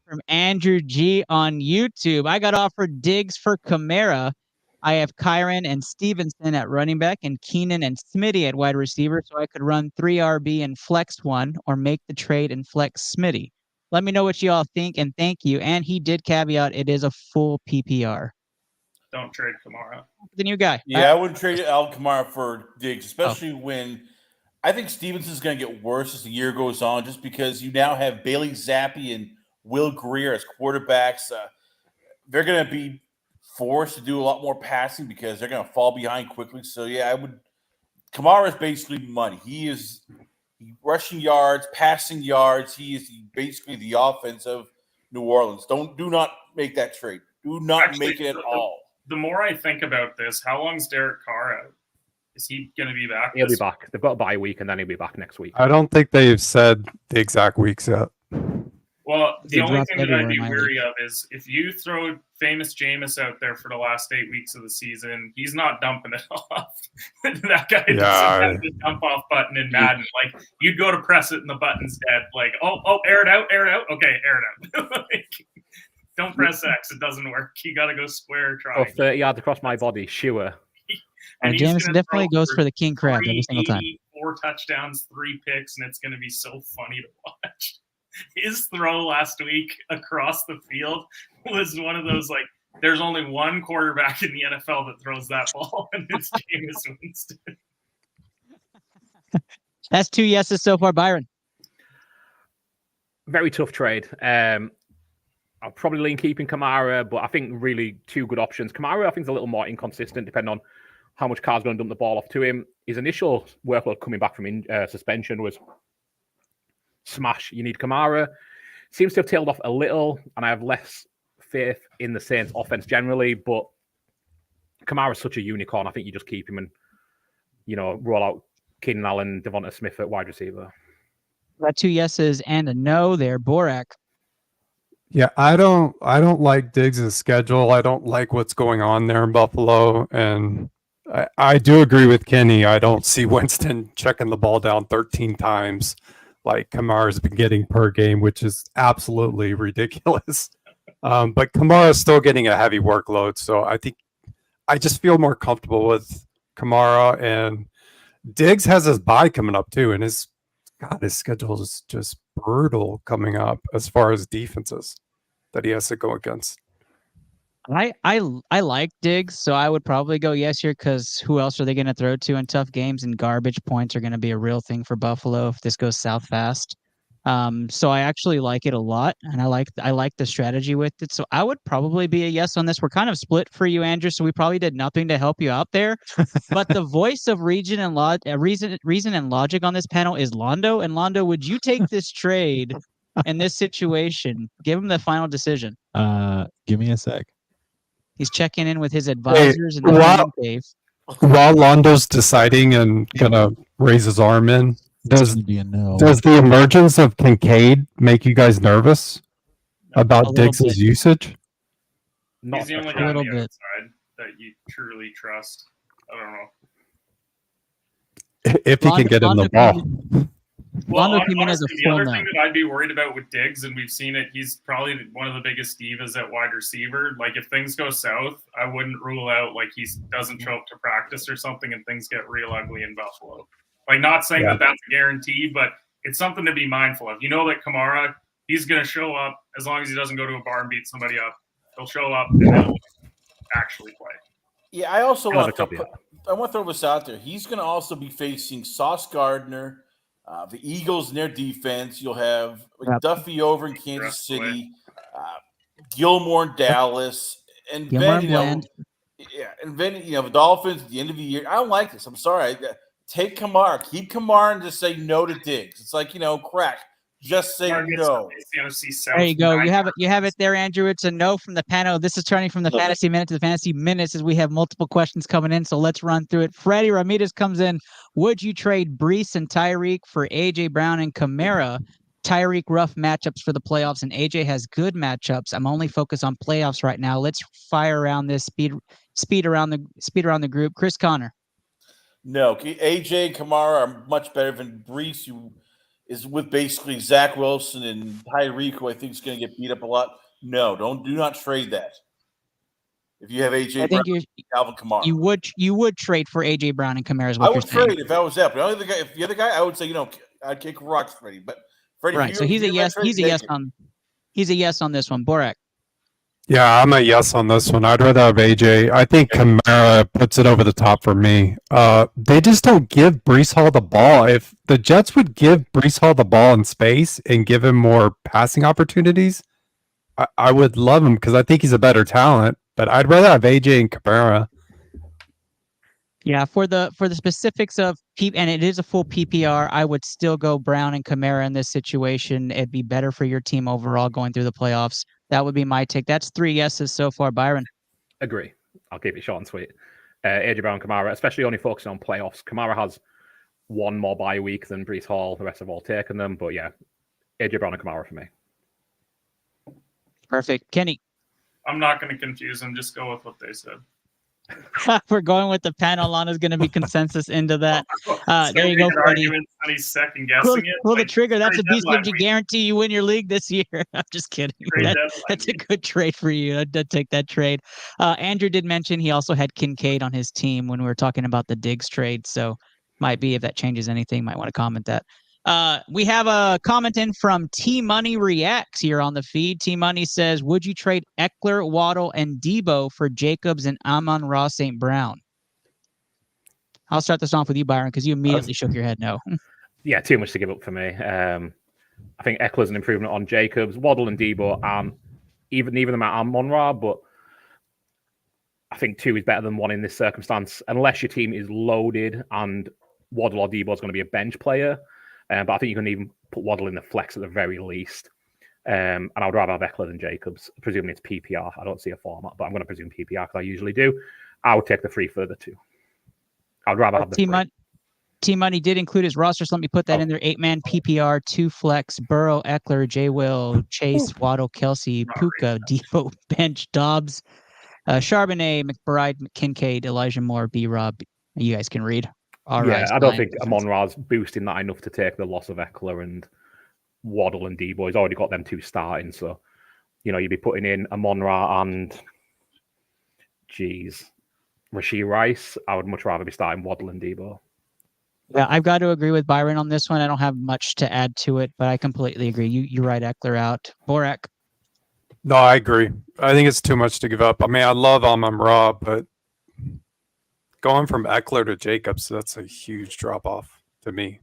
[SPEAKER 3] from Andrew G on YouTube. I got offered Diggs for Kamara. I have Kyron and Stevenson at running back and Keenan and Smitty at wide receiver, so I could run 3 RB and flex one or make the trade and flex Smitty. Let me know what you all think, and thank you. And he did caveat it is a full PPR.
[SPEAKER 4] Don't trade Kamara.
[SPEAKER 3] The new guy.
[SPEAKER 7] Yeah, I wouldn't trade Al Kamara for Diggs, especially when I think Stevenson's going to get worse as the year goes on, just because you now have Bailey Zappi and Will Grier as quarterbacks. They're going to be forced to do a lot more passing because they're going to fall behind quickly. So, yeah, Kamara is basically money. He is rushing yards, passing yards. He is basically the offense of New Orleans. Do not make that trade. Do not make it at all.
[SPEAKER 4] The more I think about this, how long's Derek Carr out? Is he going to be back?
[SPEAKER 5] He'll be back. They've got a bye week, and then he'll be back next week.
[SPEAKER 6] I don't think they've said the exact weeks yet.
[SPEAKER 4] Well, the only thing that I'd be weary of is if you throw famous Jameis out there for the last 8 weeks of the season, he's not dumping it off. That guy doesn't have the dump off button in Madden. Like, you'd go to press it and the button's dead. Like, air it out. Okay, air it out. Like, don't press X. It doesn't work. You got to go square try.
[SPEAKER 5] 30 yards across my body, sure.
[SPEAKER 3] And Jameson definitely goes for the king crab every single time.
[SPEAKER 4] 4 touchdowns, 3 picks, and it's going to be so funny to watch. His throw last week across the field was one of those, like, there's only one quarterback in the NFL that throws that ball, and it's Jameis Winston.
[SPEAKER 3] That's 2 yeses so far, Byron.
[SPEAKER 5] Very tough trade. I'll probably lean keeping Kamara, but I think really two good options. Kamara, I think, is a little more inconsistent depending on how much Carr's going to dump the ball off to him. His initial workload coming back from suspension was smash. You need Kamara. Seems to have tailed off a little, and I have less faith in the Saints offense generally, but Kamara's such a unicorn. I think you just keep him and, roll out Keenan Allen, Davonte Smith at wide receiver.
[SPEAKER 3] Got 2 yeses and a no there. Borak.
[SPEAKER 6] Yeah, I don't like Diggs' schedule. I don't like what's going on there in Buffalo. And I do agree with Kenny. I don't see Winston checking the ball down 13 times like Kamara's been getting per game, which is absolutely ridiculous. But Kamara's still getting a heavy workload. So I think I just feel more comfortable with Kamara, and Diggs has his bye coming up too. And his schedule is just brutal coming up as far as defenses that he has to go against.
[SPEAKER 3] I like Diggs, so I would probably go yes here because who else are they going to throw to in tough games? And garbage points are going to be a real thing for Buffalo if this goes south fast. So I actually like it a lot, and I like the strategy with it. So I would probably be a yes on this. We're kind of split for you, Andrew, so we probably did nothing to help you out there. But the voice of reason and logic on this panel is Londo. And Londo, would you take this trade in this situation? Give him the final decision.
[SPEAKER 10] Give me a sec.
[SPEAKER 3] He's checking in with his advisors in the cave.
[SPEAKER 6] While Londo's deciding and gonna raise his arm in, does the emergence of Kincaid make you guys nervous about Diggs' usage?
[SPEAKER 4] He's the only guy on the outside that you truly trust. I don't know.
[SPEAKER 6] If he can get in the ball.
[SPEAKER 4] Well, honestly, the other thing that I'd be worried about with Diggs, and we've seen it, he's probably one of the biggest divas at wide receiver. Like, if things go south, I wouldn't rule out, like, he doesn't show up to practice or something and things get real ugly in Buffalo. Like, not saying that that's a guarantee, but it's something to be mindful of. You know that Kamara, he's going to show up as long as he doesn't go to a bar and beat somebody up. He'll show up and he'll actually play.
[SPEAKER 7] Yeah, I also want to throw this out there. He's going to also be facing Sauce Gardner, the Eagles in their defense. You'll have Duffy over in Kansas City, Gilmore in Dallas, and then the Dolphins at the end of the year. I don't like this. I'm sorry. Take Kamara, keep Kamara, and just say no to Diggs. It's like crack. Just say no.
[SPEAKER 3] There you go. You have it there, Andrew. It's a no from the panel. This is turning from the fantasy minute to the fantasy minutes as we have multiple questions coming in. So let's run through it. Freddie Ramirez comes in. Would you trade Brees and Tyreek for AJ Brown and Kamara? Tyreek rough matchups for the playoffs, and AJ has good matchups. I'm only focused on playoffs right now. Let's fire around this speed around the group. Chris Connor.
[SPEAKER 7] No, AJ and Kamara are much better than Brees, who is with basically Zach Wilson and Tyreek, who I think is going to get beat up a lot. No, do not trade that. If you have AJ Brown and Alvin Kamara,
[SPEAKER 3] you would trade for AJ Brown and Kamara.
[SPEAKER 7] I would trade if I was that. But if the other guy, I would say I'd kick rocks, Freddie. But Freddie,
[SPEAKER 3] right? So he's a yes. He's a yes on this one. Borak.
[SPEAKER 6] Yeah, I'm a yes on this one. I'd rather have AJ. I think Kamara puts it over the top for me. They just don't give Brees Hall the ball. If the Jets would give Brees Hall the ball in space and give him more passing opportunities, I would love him because I think he's a better talent. But I'd rather have AJ and Kamara.
[SPEAKER 3] Yeah, for the specifics of and it is a full PPR, I would still go Brown and Kamara in this situation. It'd be better for your team overall going through the playoffs. That would be my take. That's 3 yeses so far, Byron.
[SPEAKER 5] Agree. I'll keep it short and sweet. AJ Brown, Kamara, especially only focusing on playoffs. Kamara has one more bye week than Brees Hall. The rest have all taken them. But yeah, AJ Brown and Kamara for me.
[SPEAKER 3] Perfect. Kenny.
[SPEAKER 4] I'm not going to confuse them. Just go with what they said.
[SPEAKER 3] We're going with the panel. Lana's going to be consensus into that. There you go, Freddie.
[SPEAKER 4] He's second guessing it.
[SPEAKER 3] Pull the trigger. That's a BCMG guarantee. You win your league this year. I'm just kidding. That's a good trade for you. I'd take that trade. Andrew did mention he also had Kincaid on his team when we were talking about the Diggs trade. So might be if that changes anything, might want to comment that. We have a comment in from T Money Reacts here on the feed. T Money says, would you trade Eckler, Waddle, and Debo for Jacobs and Amon-Ra St. Brown? I'll start this off with you, Byron, because you immediately shook your head no.
[SPEAKER 5] Yeah, too much to give up for me. I think Eckler's an improvement on Jacobs. Waddle and Debo aren't even them at Amon-Ra, but I think 2 is better than 1 in this circumstance, unless your team is loaded and Waddle or Debo is going to be a bench player. But I think you can even put Waddle in the flex at the very least. And I'd rather have Eckler than Jacobs, presuming it's PPR. I don't see a format, but I'm going to presume PPR because I usually do. I would take the 3 further 2. I'd rather have the 3.
[SPEAKER 3] T-Money did include his roster, so let me put that in there. 8-man PPR, 2 flex, Burrow, Eckler, J. Will, Chase, Waddle, Kelsey, Puka, Debo, Bench, Dobbs, Charbonnet, McBride, Kincaid, Elijah Moore, B-Rob. You guys can read. All right.
[SPEAKER 5] I don't think Amon-Ra's boosting that enough to take the loss of Eckler and Waddle and Debo. He's already got them 2 starting, so you'd be putting in Amon-Ra and Rashee Rice. I would much rather be starting Waddle and Debo.
[SPEAKER 3] Yeah, I've got to agree with Byron on this one. I don't have much to add to it, but I completely agree. You write Eckler out. Borak.
[SPEAKER 6] No, I agree. I think it's too much to give up. I mean, I love Amon-Ra, but going from Eckler to Jacobs, that's a huge drop off to me.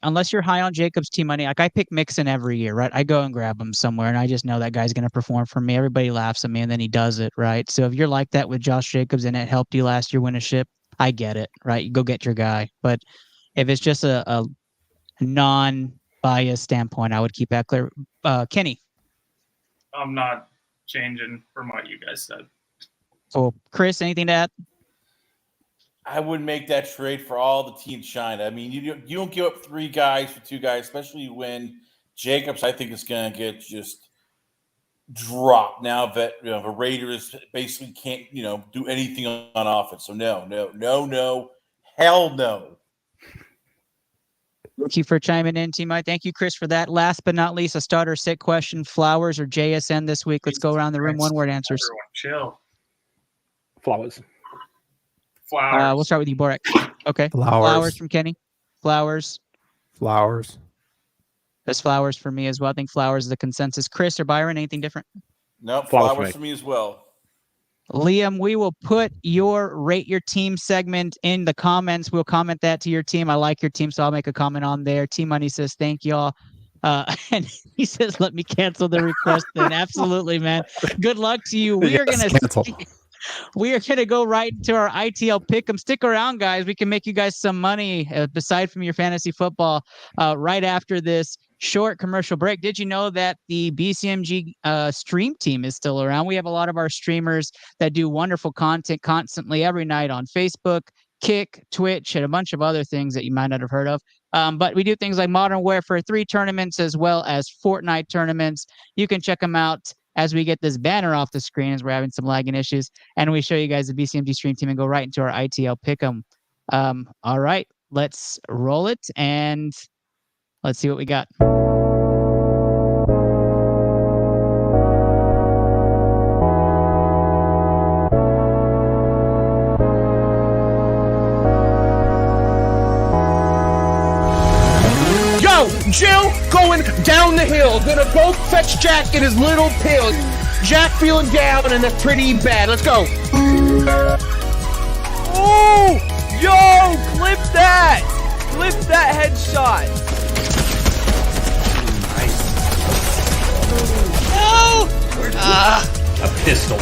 [SPEAKER 3] Unless you're high on Jacobs, T-Money, like I pick Mixon every year, right? I go and grab him somewhere, and I just know that guy's going to perform for me. Everybody laughs at me, and then he does it, right? So if you're like that with Josh Jacobs and it helped you last year win a ship, I get it, right? You go get your guy. But if it's just a non-biased standpoint, I would keep Eckler. Kenny.
[SPEAKER 4] I'm not changing from what you guys said.
[SPEAKER 3] So, Chris, anything to add?
[SPEAKER 7] I wouldn't make that trade for all the teams shine. I mean, you don't give up 3 guys for 2 guys, especially when Jacobs, I think, is going to get just dropped now that the Raiders basically can't, do anything on offense. So no, hell no.
[SPEAKER 3] Thank you for chiming in, T. Mike. Thank you, Chris, for that. Last but not least, a starter sit question: Flowers or JSN this week? Let's go around the room. 1-word answers.
[SPEAKER 4] Everyone chill.
[SPEAKER 5] Flowers.
[SPEAKER 3] We'll start with you, Borak. Okay. Flowers from Kenny. Flowers. There's Flowers for me as well. I think Flowers is the consensus. Chris or Byron, anything different?
[SPEAKER 7] No, Flowers for me as well.
[SPEAKER 3] Liam, we will put your Rate Your Team segment in the comments. We'll comment that to your team. I like your team, so I'll make a comment on there. T-Money says, thank y'all. And he says, let me cancel the request then. Absolutely, man. Good luck to you. We are going to go right into our ITL Pick Em. Stick around, guys. We can make you guys some money aside from your fantasy football right after this short commercial break. Did you know that the BCMG stream team is still around? We have a lot of our streamers that do wonderful content constantly every night on Facebook, Kick, Twitch, and a bunch of other things that you might not have heard of. But we do things like Modern Warfare 3 tournaments as well as Fortnite tournaments. You can check them out as we get this banner off the screen as we're having some lagging issues. And we show you guys the BCMG stream team and go right into our ITL Pick 'em. All right, let's roll it and let's see what we got.
[SPEAKER 11] Yo, Jill going down the hill. Gonna go fetch Jack in his little pill. Jack feeling down and that's pretty bad. Let's go.
[SPEAKER 9] Oh, yo, clip that. Clip that headshot. No!
[SPEAKER 12] A pistol.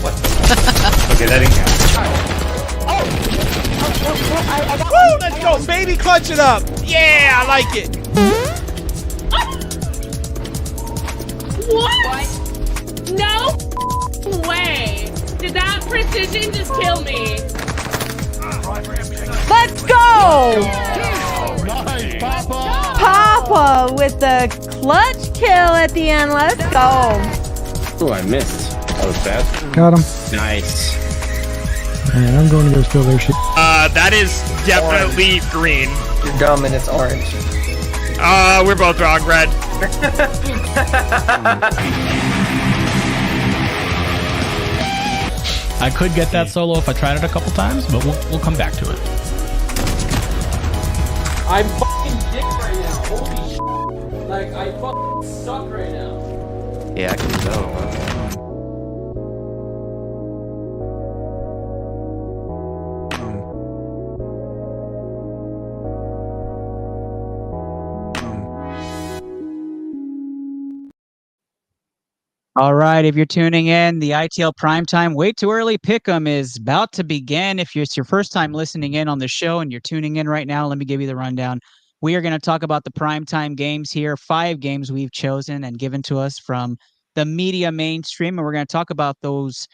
[SPEAKER 12] What? Okay, that didn't count.
[SPEAKER 9] Woo, let's go, baby. Clutch it up. Yeah, I like it.
[SPEAKER 13] What? No way. Did that precision just kill me?
[SPEAKER 14] Let's go!
[SPEAKER 8] Nice, Papa!
[SPEAKER 14] Papa with the clutch kill at the end. Let's go.
[SPEAKER 12] Oh, I missed. That was bad.
[SPEAKER 6] Got him.
[SPEAKER 12] Nice.
[SPEAKER 6] Man, I'm going to go steal their shit.
[SPEAKER 9] That is definitely green.
[SPEAKER 15] You're dumb and it's orange.
[SPEAKER 9] We're both wrong, red.
[SPEAKER 16] I could get that solo if I tried it a couple times, but we'll come back to it.
[SPEAKER 11] I'm fucking dick right now. Holy shit. Like, I fucking suck right now.
[SPEAKER 12] Yeah, I can tell.
[SPEAKER 3] All right, if you're tuning in, the ITL Primetime Way Too Early Pick 'em is about to begin. If it's your first time listening in on the show and you're tuning in right now, let me give you the rundown. We are going to talk about the primetime games here, 5 games we've chosen and given to us from the media mainstream, and we're going to talk about those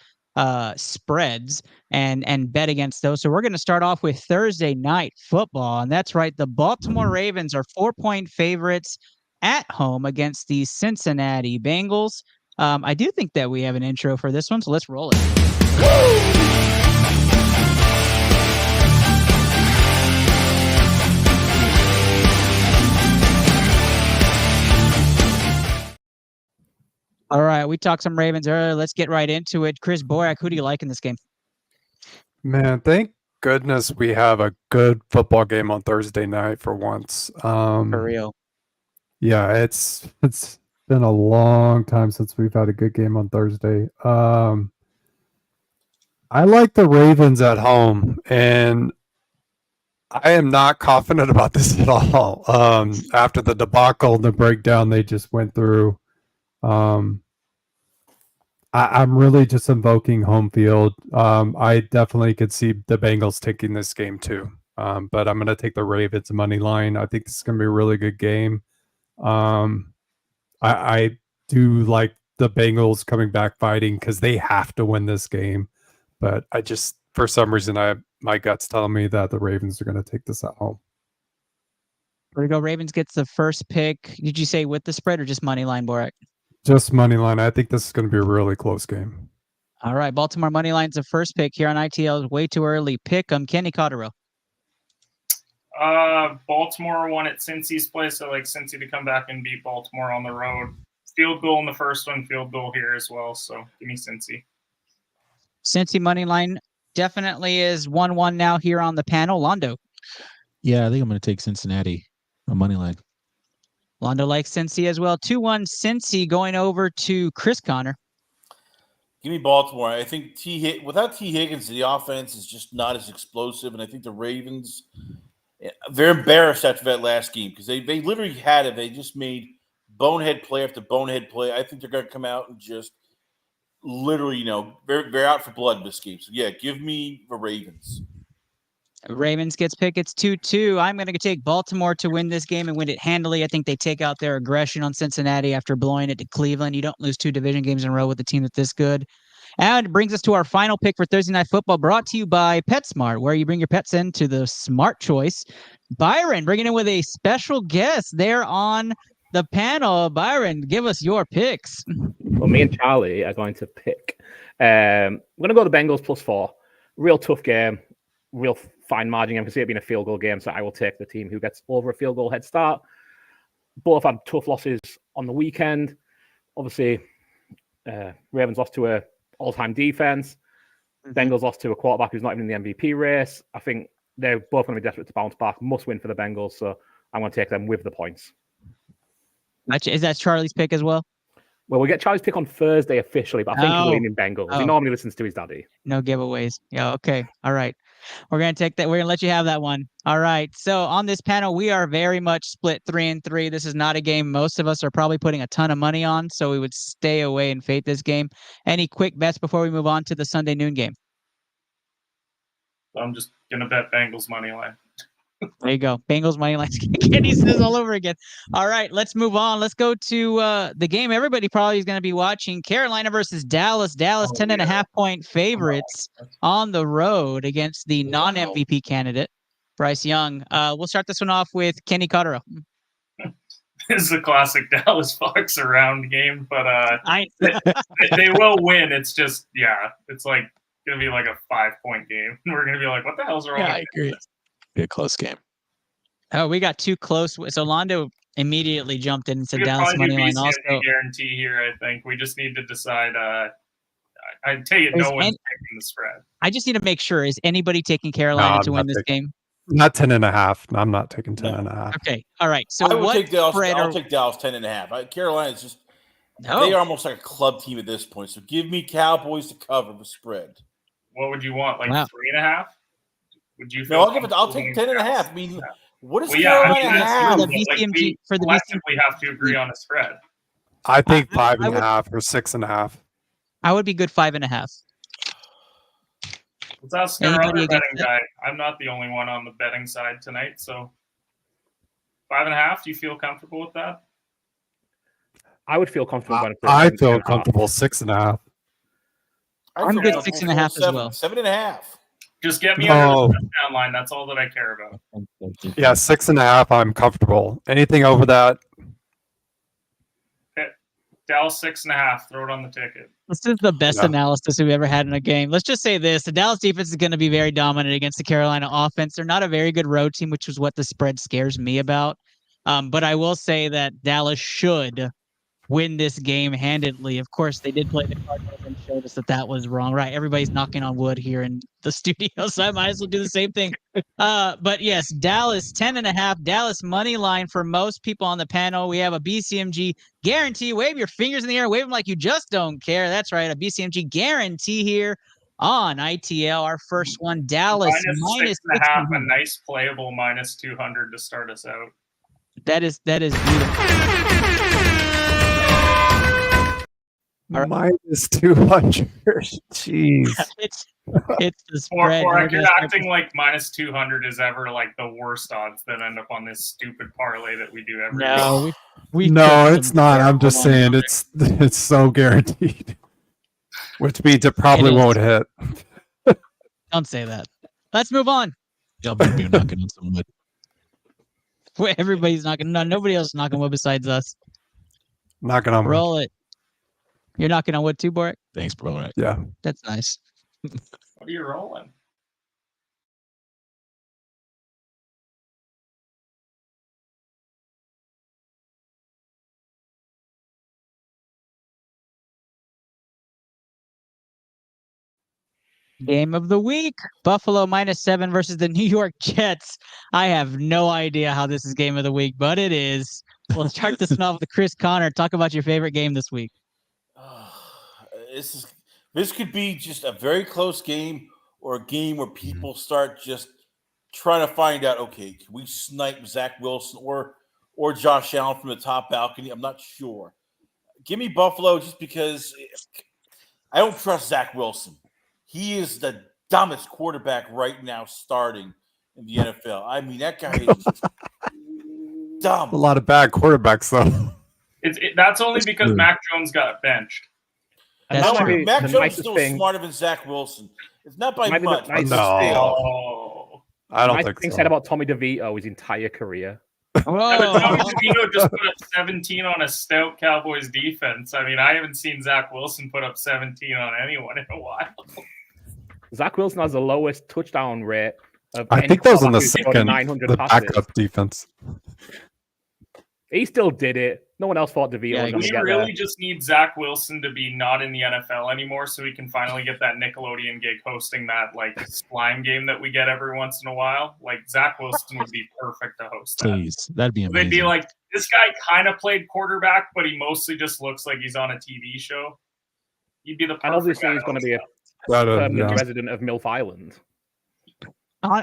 [SPEAKER 3] spreads and bet against those. So we're going to start off with Thursday night football, and that's right, the Baltimore Ravens are 4-point favorites at home against the Cincinnati Bengals. I do think that we have an intro for this one, so let's roll it. All right, we talked some Ravens earlier. Let's get right into it. Chris Boyak, who do you like in this game?
[SPEAKER 6] Man, thank goodness we have a good football game on Thursday night for once.
[SPEAKER 3] For real.
[SPEAKER 6] Yeah, it's been a long time since we've had a good game on Thursday. I like the Ravens at home, and I am not confident about this at all. After the debacle and the breakdown they just went through, I'm really just invoking home field. I definitely could see the Bengals taking this game too, but I'm going to take the Ravens money line. I think this is going to be a really good game. I do like the Bengals coming back fighting because they have to win this game, but I just, for some reason, my gut's telling me that the Ravens are going to take this at home.
[SPEAKER 3] There we go. Ravens gets the first pick. Did you say with the spread or just money line, Borak?
[SPEAKER 6] Just money line. I think this is going to be a really close game.
[SPEAKER 3] All right, Baltimore money line's the first pick here on ITL. Way Too Early Pick 'em. Kenny Cotterill.
[SPEAKER 4] Baltimore won at Cincy's place. I like Cincy to come back and beat Baltimore on the road. Field goal in the first one, field goal here as well. So give me Cincy.
[SPEAKER 3] Cincy money line definitely is 1-1 now here on the panel. Londo.
[SPEAKER 10] Yeah, I think I'm going to take Cincinnati on money line.
[SPEAKER 3] Londo likes Cincy as well. 2-1 Cincy going over to Chris Connor.
[SPEAKER 7] Give me Baltimore. I think without T. Higgins, the offense is just not as explosive, and I think the Ravens, they're embarrassed after that last game because they literally had it. They just made bonehead play after bonehead play. I think they're going to come out and just literally, they're out for blood in this game. So, yeah, give me the Ravens.
[SPEAKER 3] Ravens gets picked. It's 2-2. I'm going to take Baltimore to win this game and win it handily. I think they take out their aggression on Cincinnati after blowing it to Cleveland. You don't lose 2 division games in a row with a team that's this good. And it brings us to our final pick for Thursday Night Football, brought to you by PetSmart, where you bring your pets into the smart choice. Byron, bringing in with a special guest there on the panel. Byron, give us your picks.
[SPEAKER 5] Well, me and Charlie are going to pick. I'm going to go the Bengals +4. Real tough game. Real fine margin. I can see it being a field goal game, so I will take the team who gets over a field goal head start. Both had tough losses on the weekend. Obviously, Ravens lost to a all-time defense. Bengals lost to a quarterback who's not even in the MVP race. I think they're both going to be desperate to bounce back. Must win for the Bengals, so I'm going to take them with the points.
[SPEAKER 3] Is that Charlie's pick as well?
[SPEAKER 5] Well, we get Charlie's pick on Thursday officially, but I think he's leaning Bengals. He normally listens to his daddy.
[SPEAKER 3] No giveaways. Yeah, okay. All right. We're going to take that. We're going to let you have that one. All right. So on this panel, we are very much split 3-3. This is not a game most of us are probably putting a ton of money on, so we would stay away and fade this game. Any quick bets before we move on to the Sunday noon game?
[SPEAKER 4] I'm just going to bet Bengals money line.
[SPEAKER 3] There you go. Bengals money line. Kenny says all over again. All right, let's move on. Let's go to the game everybody probably is going to be watching. Carolina versus Dallas. Dallas 10.5-point favorites on the road against the non-MVP candidate, Bryce Young. We'll start this one off with Kenny Cotterill.
[SPEAKER 4] This is a classic Dallas fucks around game, but they will win. It's just, it's like going to be like a 5-point game. We're going to be like, what the hell's wrong?
[SPEAKER 10] Yeah, I agree. Be a close game.
[SPEAKER 3] Oh, we got too close. So Londo immediately jumped in and said Dallas money line. Also,
[SPEAKER 4] guarantee here. I think we just need to decide. I tell you, no one's taking the spread.
[SPEAKER 3] I just need to make sure: is anybody taking Carolina to win this game?
[SPEAKER 6] Not 10.5. I'm not taking 10.5.
[SPEAKER 3] Okay, all right. So
[SPEAKER 7] I'll take Dallas 10.5. Carolina's just they are almost like a club team at this point. So give me Cowboys to cover the spread.
[SPEAKER 4] What would you want? Like 3.5? Would you?
[SPEAKER 7] No, I'll take 10.5. I mean, what is Carolina have?
[SPEAKER 3] For the BCMG,
[SPEAKER 4] we have to agree on a spread.
[SPEAKER 6] I think 5.5 or 6.5.
[SPEAKER 3] I would be good 5.5.
[SPEAKER 4] Let's ask our
[SPEAKER 3] Anybody
[SPEAKER 4] other
[SPEAKER 3] against
[SPEAKER 4] betting
[SPEAKER 3] that?
[SPEAKER 4] guy. I'm not the only one on the betting side tonight, so 5.5. Do you feel comfortable with that?
[SPEAKER 5] I would feel comfortable going for
[SPEAKER 6] I
[SPEAKER 5] 7.5.
[SPEAKER 6] feel comfortable 6.5.
[SPEAKER 3] I'm good 6.5 as well.
[SPEAKER 7] 7.5.
[SPEAKER 4] Just get me
[SPEAKER 6] No.
[SPEAKER 4] under the touchdown line. That's all that I care about.
[SPEAKER 6] Yeah, 6.5. I'm comfortable. Anything over that,
[SPEAKER 4] Okay. Dallas 6.5. Throw it on the ticket.
[SPEAKER 3] This is the best
[SPEAKER 6] Yeah.
[SPEAKER 3] analysis we've ever had in a game. Let's just say this. The Dallas defense is going to be very dominant against the Carolina offense. They're not a very good road team, which is what the spread scares me about. But I will say that Dallas should win this game handedly. Of course, they did play the Cardinals and showed us that that was wrong. Right? Everybody's knocking on wood here in the studio, so I might as well do the same thing. But yes, Dallas 10.5. Dallas money line for most people on the panel. We have a BCMG guarantee. Wave your fingers in the air. Wave them like you just don't care. That's right, a BCMG guarantee here on ITL. Our first one, Dallas minus
[SPEAKER 4] 6.5. A nice playable minus 200 to start us out.
[SPEAKER 3] That is beautiful.
[SPEAKER 6] minus 200. Jeez.
[SPEAKER 3] It's the spread.
[SPEAKER 4] Or you're acting like minus 200 is ever like the worst odds that end up on this stupid parlay that we do every
[SPEAKER 3] No,
[SPEAKER 4] week.
[SPEAKER 6] No, it's not. I'm just saying it's so guaranteed. Which means it probably won't hit.
[SPEAKER 3] Don't say that. Let's move on.
[SPEAKER 10] Y'all better be knocking on some wood.
[SPEAKER 3] Wait, everybody's knocking. No, nobody else is knocking wood besides us.
[SPEAKER 6] Knocking on wood.
[SPEAKER 3] Roll it. You're knocking on wood too, Boric?
[SPEAKER 10] Thanks, bro.
[SPEAKER 6] Yeah.
[SPEAKER 3] That's nice.
[SPEAKER 4] What are you rolling?
[SPEAKER 3] Game of the week. Buffalo -7 versus the New York Jets. I have no idea how this is game of the week, but it is. We'll start this off with Chris Connor. Talk about your favorite game this week.
[SPEAKER 7] This could be just a very close game or a game where people start just trying to find out, okay, can we snipe Zach Wilson or Josh Allen from the top balcony? I'm not sure. Give me Buffalo just because I don't trust Zach Wilson. He is the dumbest quarterback right now starting in the NFL. I mean, that guy is dumb.
[SPEAKER 6] A lot of bad quarterbacks, though.
[SPEAKER 4] That's only because Mac Jones got benched.
[SPEAKER 7] Mac Jones is still smarter than Zach Wilson. It's not by much.
[SPEAKER 6] No. I don't think
[SPEAKER 5] so.
[SPEAKER 6] so.
[SPEAKER 5] Said about Tommy DeVito his entire career.
[SPEAKER 4] Yeah, but Tommy DeVito just put up 17 on a stout Cowboys defense. I mean, I haven't seen Zach Wilson put up 17 on anyone in a while.
[SPEAKER 5] Zach Wilson has the lowest touchdown rate of
[SPEAKER 6] I
[SPEAKER 5] any
[SPEAKER 6] think that was on the
[SPEAKER 5] quarterback who's
[SPEAKER 6] second,
[SPEAKER 5] 900
[SPEAKER 6] the
[SPEAKER 5] passes.
[SPEAKER 6] backup defense.
[SPEAKER 5] He still did it. No one else thought DeVito was going to
[SPEAKER 4] We
[SPEAKER 5] get
[SPEAKER 4] really
[SPEAKER 5] there.
[SPEAKER 4] just need Zach Wilson to be not in the NFL anymore so we can finally get that Nickelodeon gig hosting that like slime game that we get every once in a while. Like Zach Wilson would be perfect to host that.
[SPEAKER 10] Please, that'd be amazing.
[SPEAKER 4] They'd be like, this guy kind of played quarterback, but he mostly just looks like he's on a TV show. You'd be the perfect
[SPEAKER 5] And obviously
[SPEAKER 4] guy
[SPEAKER 5] he's
[SPEAKER 4] to
[SPEAKER 5] going to
[SPEAKER 4] host
[SPEAKER 5] be a
[SPEAKER 4] that.
[SPEAKER 5] permanent resident of MILF Island.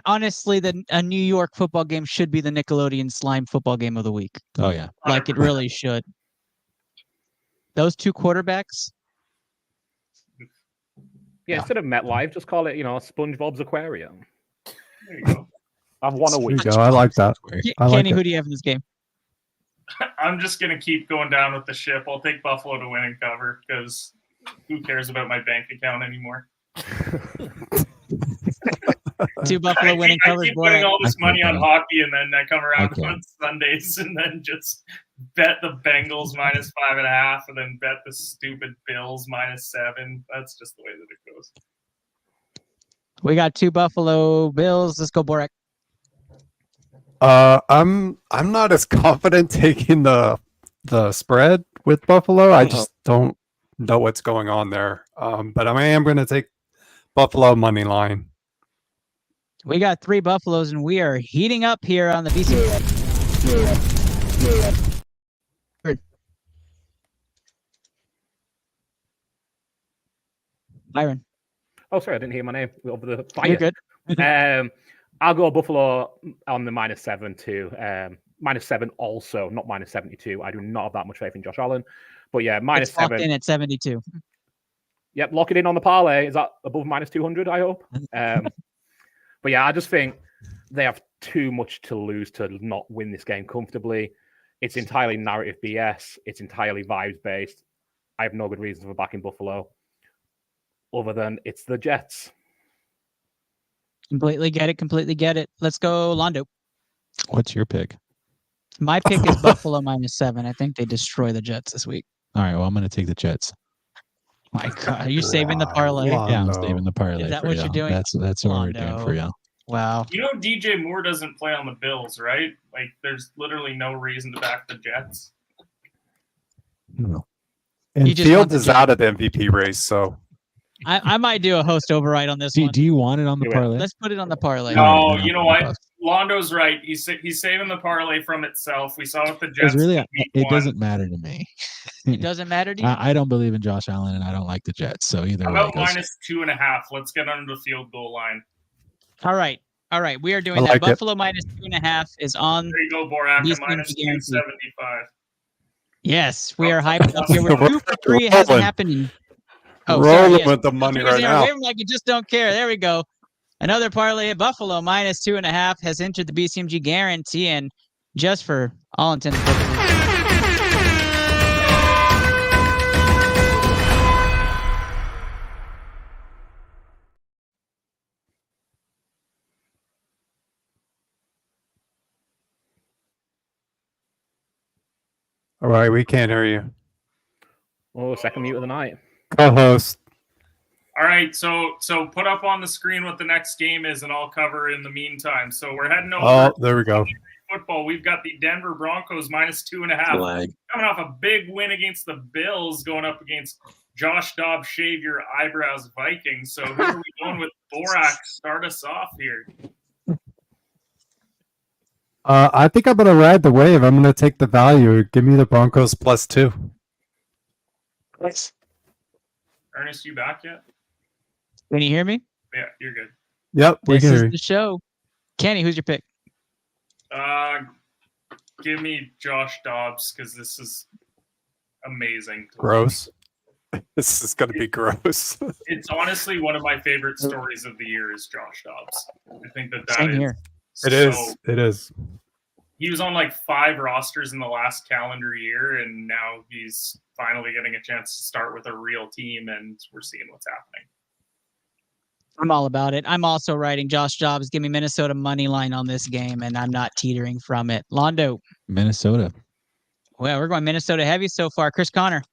[SPEAKER 3] Honestly, a New York football game should be the Nickelodeon slime football game of the week.
[SPEAKER 10] Oh, yeah.
[SPEAKER 3] Like it really should. Those two quarterbacks.
[SPEAKER 5] Yeah, instead of MetLife, just call it, SpongeBob's Aquarium.
[SPEAKER 4] There you go.
[SPEAKER 5] I've won a
[SPEAKER 6] There
[SPEAKER 5] week.
[SPEAKER 6] you go. I like that. I like
[SPEAKER 3] Kenny,
[SPEAKER 6] it.
[SPEAKER 3] who do you have in this game?
[SPEAKER 4] I'm just going to keep going down with the ship. I'll take Buffalo to win and cover because who cares about my bank account anymore?
[SPEAKER 3] Two Buffalo winning
[SPEAKER 4] I
[SPEAKER 3] covers.
[SPEAKER 4] keep putting all this money on
[SPEAKER 10] can't.
[SPEAKER 4] hockey, and then I come around
[SPEAKER 10] can't.
[SPEAKER 4] on Sundays and then just bet the Bengals -5.5, and then bet the stupid Bills -7. That's just the way that it goes.
[SPEAKER 3] We got two Buffalo Bills. Let's go, Boric.
[SPEAKER 6] I'm not as confident taking the spread with Buffalo. I just don't know what's going on there. But I am going to take Buffalo money line.
[SPEAKER 3] We got three Buffaloes, and we are heating up here on the BC. Byron.
[SPEAKER 5] Oh, sorry, I didn't hear my name over the fire.
[SPEAKER 3] You're good.
[SPEAKER 5] I'll go Buffalo on the -7 too. -7 also, not -72. I do not have that much faith in Josh Allen. But yeah, minus
[SPEAKER 3] It's locked
[SPEAKER 5] 7.
[SPEAKER 3] in at 72.
[SPEAKER 5] Yep, lock it in on the parlay. Is that above minus 200, I hope? But yeah, I just think they have too much to lose to not win this game comfortably. It's entirely narrative BS. It's entirely vibes-based. I have no good reason for backing Buffalo other than it's the Jets.
[SPEAKER 3] Completely get it. Let's go, Londo.
[SPEAKER 10] What's your pick?
[SPEAKER 3] My pick is Buffalo minus 7. I think they destroy the Jets this week.
[SPEAKER 10] All right, well, I'm going to take the Jets.
[SPEAKER 3] My God, are you saving the parlay?
[SPEAKER 10] Yeah, I'm saving the parlay.
[SPEAKER 3] Is that
[SPEAKER 10] for
[SPEAKER 3] what
[SPEAKER 10] you.
[SPEAKER 3] you're doing?
[SPEAKER 10] That's what we're doing for you.
[SPEAKER 3] Wow.
[SPEAKER 4] You know, DJ Moore doesn't play on the Bills, right? Like, there's literally no reason to back the Jets.
[SPEAKER 6] No. And Fields is out of the MVP race, so
[SPEAKER 3] I might do a host override on this one.
[SPEAKER 10] Do you want it on the parlay?
[SPEAKER 3] Let's put it on the parlay.
[SPEAKER 4] No, you know what? Londo's right. He's saving the parlay from itself. We saw with the Jets.
[SPEAKER 10] It doesn't matter to me.
[SPEAKER 3] It doesn't matter to you?
[SPEAKER 10] I don't believe in Josh Allen, and I don't like the Jets. So either
[SPEAKER 4] How
[SPEAKER 10] way,
[SPEAKER 4] about minus 2.5? Let's get under the field goal line.
[SPEAKER 3] All right. We are doing that. Buffalo minus 2.5 is on.
[SPEAKER 4] There you go, Borak.
[SPEAKER 3] BCMG
[SPEAKER 4] Minus
[SPEAKER 3] Guarantee.
[SPEAKER 4] 275.
[SPEAKER 3] Yes, we are hyped up here. We're 2 for 3. It hasn't happened in.
[SPEAKER 6] Rolling with the money right now.
[SPEAKER 3] Waving like you just don't care. There we go. Another parlay at Buffalo minus 2.5 has entered the BCMG Guarantee, and just for all intents and purposes.
[SPEAKER 6] All right, we can't hear you.
[SPEAKER 5] Oh, second mute of the night.
[SPEAKER 6] Co-host.
[SPEAKER 4] All right, so put up on the screen what the next game is, and I'll cover in the meantime. So we're heading over.
[SPEAKER 6] Oh, there we go.
[SPEAKER 4] Football. We've got the Denver Broncos minus 2.5. Coming off a big win against the Bills, going up against Josh Dobbs, shave your eyebrows Vikings. So who are we going with? Borak, start us off here.
[SPEAKER 6] I think I'm gonna ride the wave. I'm gonna take the value. Give me the Broncos +2.
[SPEAKER 3] Thanks.
[SPEAKER 4] Ernest, you back yet?
[SPEAKER 3] Can you hear me?
[SPEAKER 4] Yeah, you're good.
[SPEAKER 6] Yep, we
[SPEAKER 3] This
[SPEAKER 6] can
[SPEAKER 3] is
[SPEAKER 6] hear
[SPEAKER 3] the show. Kenny, who's your pick?
[SPEAKER 4] Give me Josh Dobbs because this is amazing.
[SPEAKER 6] Gross. This is gonna be gross.
[SPEAKER 4] It's honestly one of my favorite stories of the year is Josh Dobbs. I think that
[SPEAKER 3] Same
[SPEAKER 4] is.
[SPEAKER 3] here.
[SPEAKER 6] It is.
[SPEAKER 4] He was on like 5 rosters in the last calendar year, and now he's finally getting a chance to start with a real team, and we're seeing what's happening.
[SPEAKER 3] I'm all about it. I'm also writing Josh Dobbs. Give me Minnesota money line on this game, and I'm not teetering from it. Londo.
[SPEAKER 10] Minnesota.
[SPEAKER 3] Well, we're going Minnesota heavy so far. Chris Connor.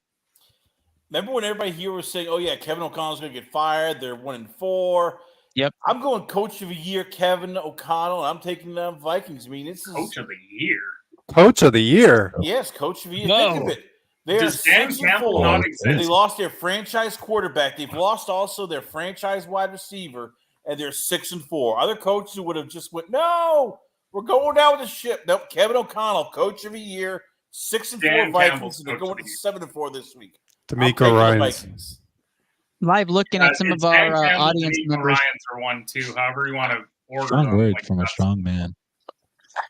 [SPEAKER 7] Remember when everybody here was saying, "Oh yeah, Kevin O'Connell's going to get fired. They're 1-4."
[SPEAKER 3] Yep.
[SPEAKER 7] I'm going Coach of the Year, Kevin O'Connell. I'm taking the Vikings. I mean, this is
[SPEAKER 4] Coach of the Year.
[SPEAKER 6] Coach of the Year.
[SPEAKER 7] Yes, Coach of the Year.
[SPEAKER 4] Whoa.
[SPEAKER 7] Think of it. They are
[SPEAKER 4] Does Dan
[SPEAKER 7] 6-4.
[SPEAKER 4] Campbell not exist?
[SPEAKER 7] They lost their franchise quarterback. They've lost also their franchise wide receiver, and they're 6-4. Other coaches would have just went, "No, we're going down with the ship." Nope. Kevin O'Connell, Coach of the Year, 6-4
[SPEAKER 4] Dan
[SPEAKER 7] Vikings,
[SPEAKER 4] Campbell's
[SPEAKER 7] and they're
[SPEAKER 4] Coach of
[SPEAKER 7] going
[SPEAKER 4] the
[SPEAKER 7] to 7-4 this week.
[SPEAKER 6] D'Amico Ryans.
[SPEAKER 3] Live looking at some of our audience members.
[SPEAKER 4] Ryans are 1-2. However you want to order
[SPEAKER 10] Strong
[SPEAKER 4] them.
[SPEAKER 10] word
[SPEAKER 4] Like,
[SPEAKER 10] from a strong man.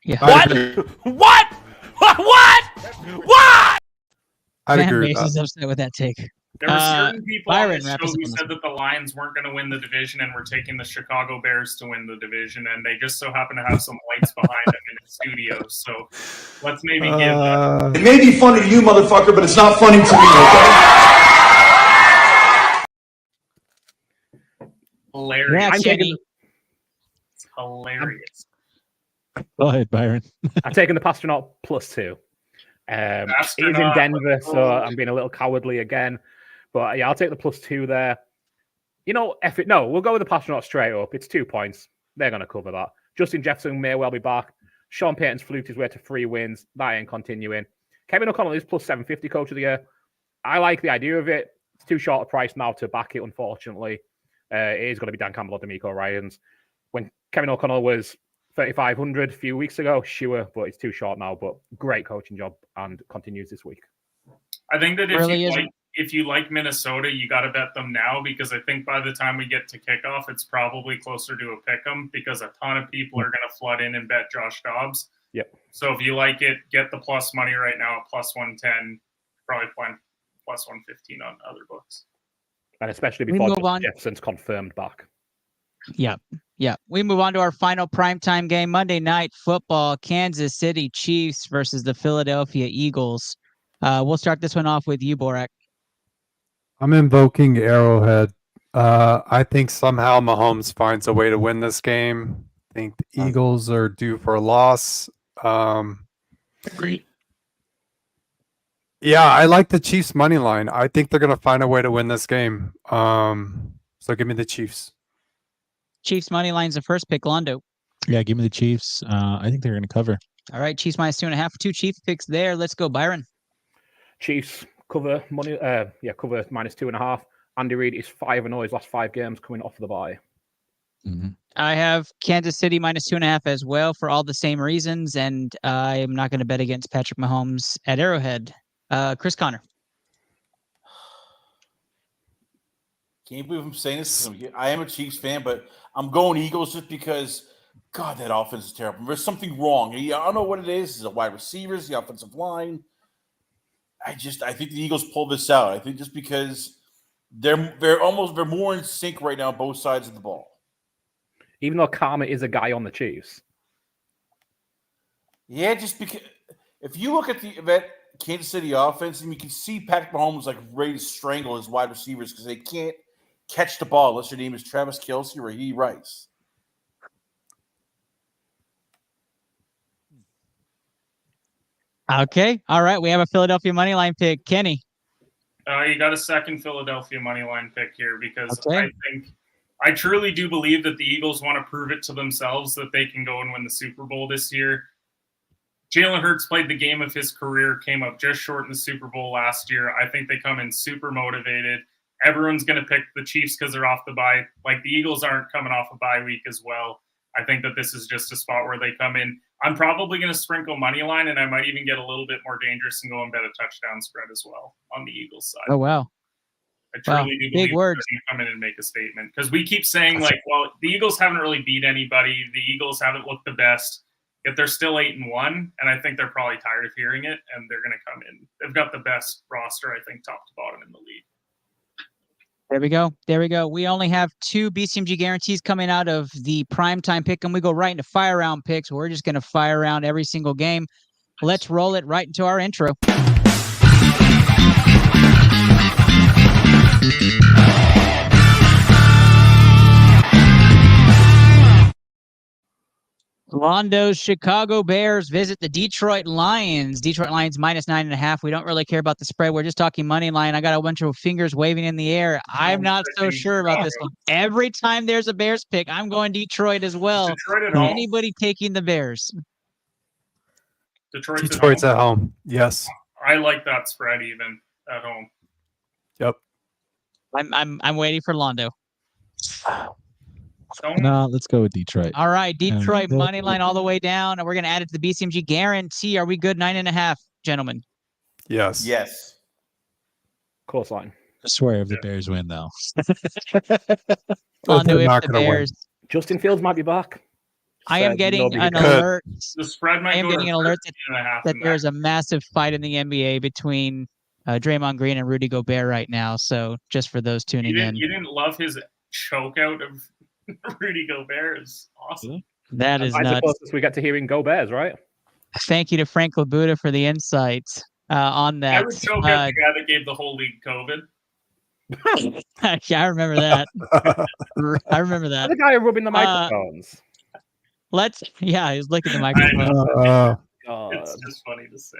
[SPEAKER 3] Yeah.
[SPEAKER 11] What?
[SPEAKER 6] I'd
[SPEAKER 3] Fan
[SPEAKER 6] agree
[SPEAKER 3] base
[SPEAKER 6] with
[SPEAKER 3] is
[SPEAKER 6] that.
[SPEAKER 3] upset with that take.
[SPEAKER 4] There were certain people on
[SPEAKER 3] Byron,
[SPEAKER 4] this
[SPEAKER 3] wrap
[SPEAKER 4] show
[SPEAKER 3] us up
[SPEAKER 4] who
[SPEAKER 3] on this
[SPEAKER 4] said that the Lions weren't going to win the division and were taking the Chicago Bears to win the division, and they just so happen to have some lights behind them in the studio. So let's maybe give them.
[SPEAKER 15] It may be funny to you, motherfucker, but it's not funny to me, okay?
[SPEAKER 4] Hilarious.
[SPEAKER 3] Yeah,
[SPEAKER 5] I'm taking,
[SPEAKER 4] It's hilarious.
[SPEAKER 10] Go ahead, Byron.
[SPEAKER 5] I'm taking the Pastronaut +2. It is in
[SPEAKER 4] Astronaut,
[SPEAKER 5] Denver,
[SPEAKER 4] let's
[SPEAKER 5] so
[SPEAKER 4] go.
[SPEAKER 5] I'm being a little cowardly again. But yeah, I'll take the +2 there. You know, F it. No, we'll go with the Pastronaut straight up. It's 2 points. They're going to cover that. Justin Jefferson may well be back. Sean Payton's fluked his way to 3 wins. That ain't continuing. Kevin O'Connell is +750 Coach of the Year. I like the idea of it. It's too short a price now to back it, unfortunately. It is going to be Dan Campbell or D'Amico Ryans. When Kevin O'Connell was 3,500 a few weeks ago, sure, but it's too short now. But great coaching job and continues this week.
[SPEAKER 4] I think that
[SPEAKER 3] Really
[SPEAKER 4] if you like Minnesota, you got to bet them now because I think by the time we get to kickoff, it's probably closer to a pick 'em because a ton of people are going to flood in and bet Josh Dobbs.
[SPEAKER 5] Yep.
[SPEAKER 4] So if you like it, get the plus money right now at +110. Probably fine. plus 115 on other books.
[SPEAKER 5] And especially
[SPEAKER 3] We
[SPEAKER 5] before
[SPEAKER 3] move
[SPEAKER 5] Justin
[SPEAKER 3] on.
[SPEAKER 5] Jefferson's confirmed back.
[SPEAKER 3] Yeah. Yeah. We move on to our final primetime game, Monday Night Football, Kansas City Chiefs versus the Philadelphia Eagles. We'll start this one off with you, Borak.
[SPEAKER 6] I'm invoking Arrowhead. I think somehow Mahomes finds a way to win this game. I think the Eagles are due for a loss.
[SPEAKER 10] Agreed.
[SPEAKER 6] Yeah, I like the Chiefs money line. I think they're going to find a way to win this game. So give me the Chiefs.
[SPEAKER 3] Chiefs money line's the first pick, Londo.
[SPEAKER 10] Yeah, give me the Chiefs. I think they're going to cover.
[SPEAKER 3] All right, Chiefs minus 2.5. 2 Chiefs picks there. Let's go, Byron.
[SPEAKER 5] Chiefs cover money. Cover minus 2.5. Andy Reid is 5-0 his last 5 games coming off the bye.
[SPEAKER 10] Mm-hmm.
[SPEAKER 3] I have Kansas City minus 2.5 as well for all the same reasons, and I'm not going to bet against Patrick Mahomes at Arrowhead. Chris Connor.
[SPEAKER 7] Can you believe I'm saying this? I am a Chiefs fan, but I'm going Eagles just because, God, that offense is terrible. There's something wrong. I don't know what it is. It's the wide receivers, the offensive line. I think the Eagles pull this out. I think just because they're more in sync right now on both sides of the ball.
[SPEAKER 5] Even though Karma is a guy on the Chiefs.
[SPEAKER 7] Yeah, just because if you look at the Kansas City offense, and you can see Patrick Mahomes like ready to strangle his wide receivers because they can't catch the ball unless your name is Travis Kelce or Raheem Rice.
[SPEAKER 3] Okay. All right. We have a Philadelphia money line pick. Kenny.
[SPEAKER 4] You got a second Philadelphia money line pick here because I truly do believe that the Eagles want to prove it to themselves that they can go and win the Super Bowl this year. Jalen Hurts played the game of his career, came up just short in the Super Bowl last year. I think they come in super motivated. Everyone's going to pick the Chiefs because they're off the bye. Like, the Eagles aren't coming off a bye week as well. I think that this is just a spot where they come in. I'm probably going to sprinkle money line, and I might even get a little bit more dangerous and go and bet a touchdown spread as well on the Eagles side.
[SPEAKER 3] Oh, wow.
[SPEAKER 4] I truly do believe they're going to come in and make a statement. Because we keep saying, like, well, the Eagles haven't really beat anybody. The Eagles haven't looked the best. Yet they're still 8-1, and I think they're probably tired of hearing it, and they're going to come in. They've got the best roster, I think, top to bottom in the league.
[SPEAKER 3] There we go. There we go. We only have 2 BCMG guarantees coming out of the primetime pick, and we go right into fire round picks. We're just going to fire around every single game. Let's roll it right into our intro. Londo's Chicago Bears visit the Detroit Lions. Detroit Lions minus 9.5. We don't really care about the spread. We're just talking money line. I got a bunch of fingers waving in the air. I'm not so sure about this one. Every time there's a Bears pick, I'm going Detroit as well. Anybody taking the Bears?
[SPEAKER 6] Detroit's at home. Yes.
[SPEAKER 4] I like that spread even at home.
[SPEAKER 6] Yep.
[SPEAKER 3] I'm waiting for Londo.
[SPEAKER 10] No, let's go with Detroit.
[SPEAKER 3] All right, Detroit money line all the way down, and we're going to add it to the BCMG guarantee. Are we good? 9.5, gentlemen.
[SPEAKER 6] Yes.
[SPEAKER 7] Yes.
[SPEAKER 5] Course line.
[SPEAKER 10] I swear if the Bears win, though.
[SPEAKER 3] Londo, if the Bears.
[SPEAKER 5] Justin Fields might be back.
[SPEAKER 3] I am getting an alert.
[SPEAKER 4] The spread might
[SPEAKER 3] I am
[SPEAKER 4] go
[SPEAKER 3] getting
[SPEAKER 4] to
[SPEAKER 3] an alert that
[SPEAKER 4] in
[SPEAKER 3] there's a massive fight in the NBA between Draymond Green and Rudy Gobert right now. So just for those tuning in.
[SPEAKER 4] You didn't love his choke out of Rudy Gobert is awesome.
[SPEAKER 3] That is
[SPEAKER 5] nuts.
[SPEAKER 3] nuts.
[SPEAKER 5] The closest we get to hearing Go Bears, right?
[SPEAKER 3] Thank you to Frank Labuda for the insights on that.
[SPEAKER 4] I would choke out the guy that gave the whole league COVID.
[SPEAKER 3] Yeah, I remember that. I remember that.
[SPEAKER 5] The guy rubbing the microphones.
[SPEAKER 3] He's licking the microphone.
[SPEAKER 4] It's just funny to say.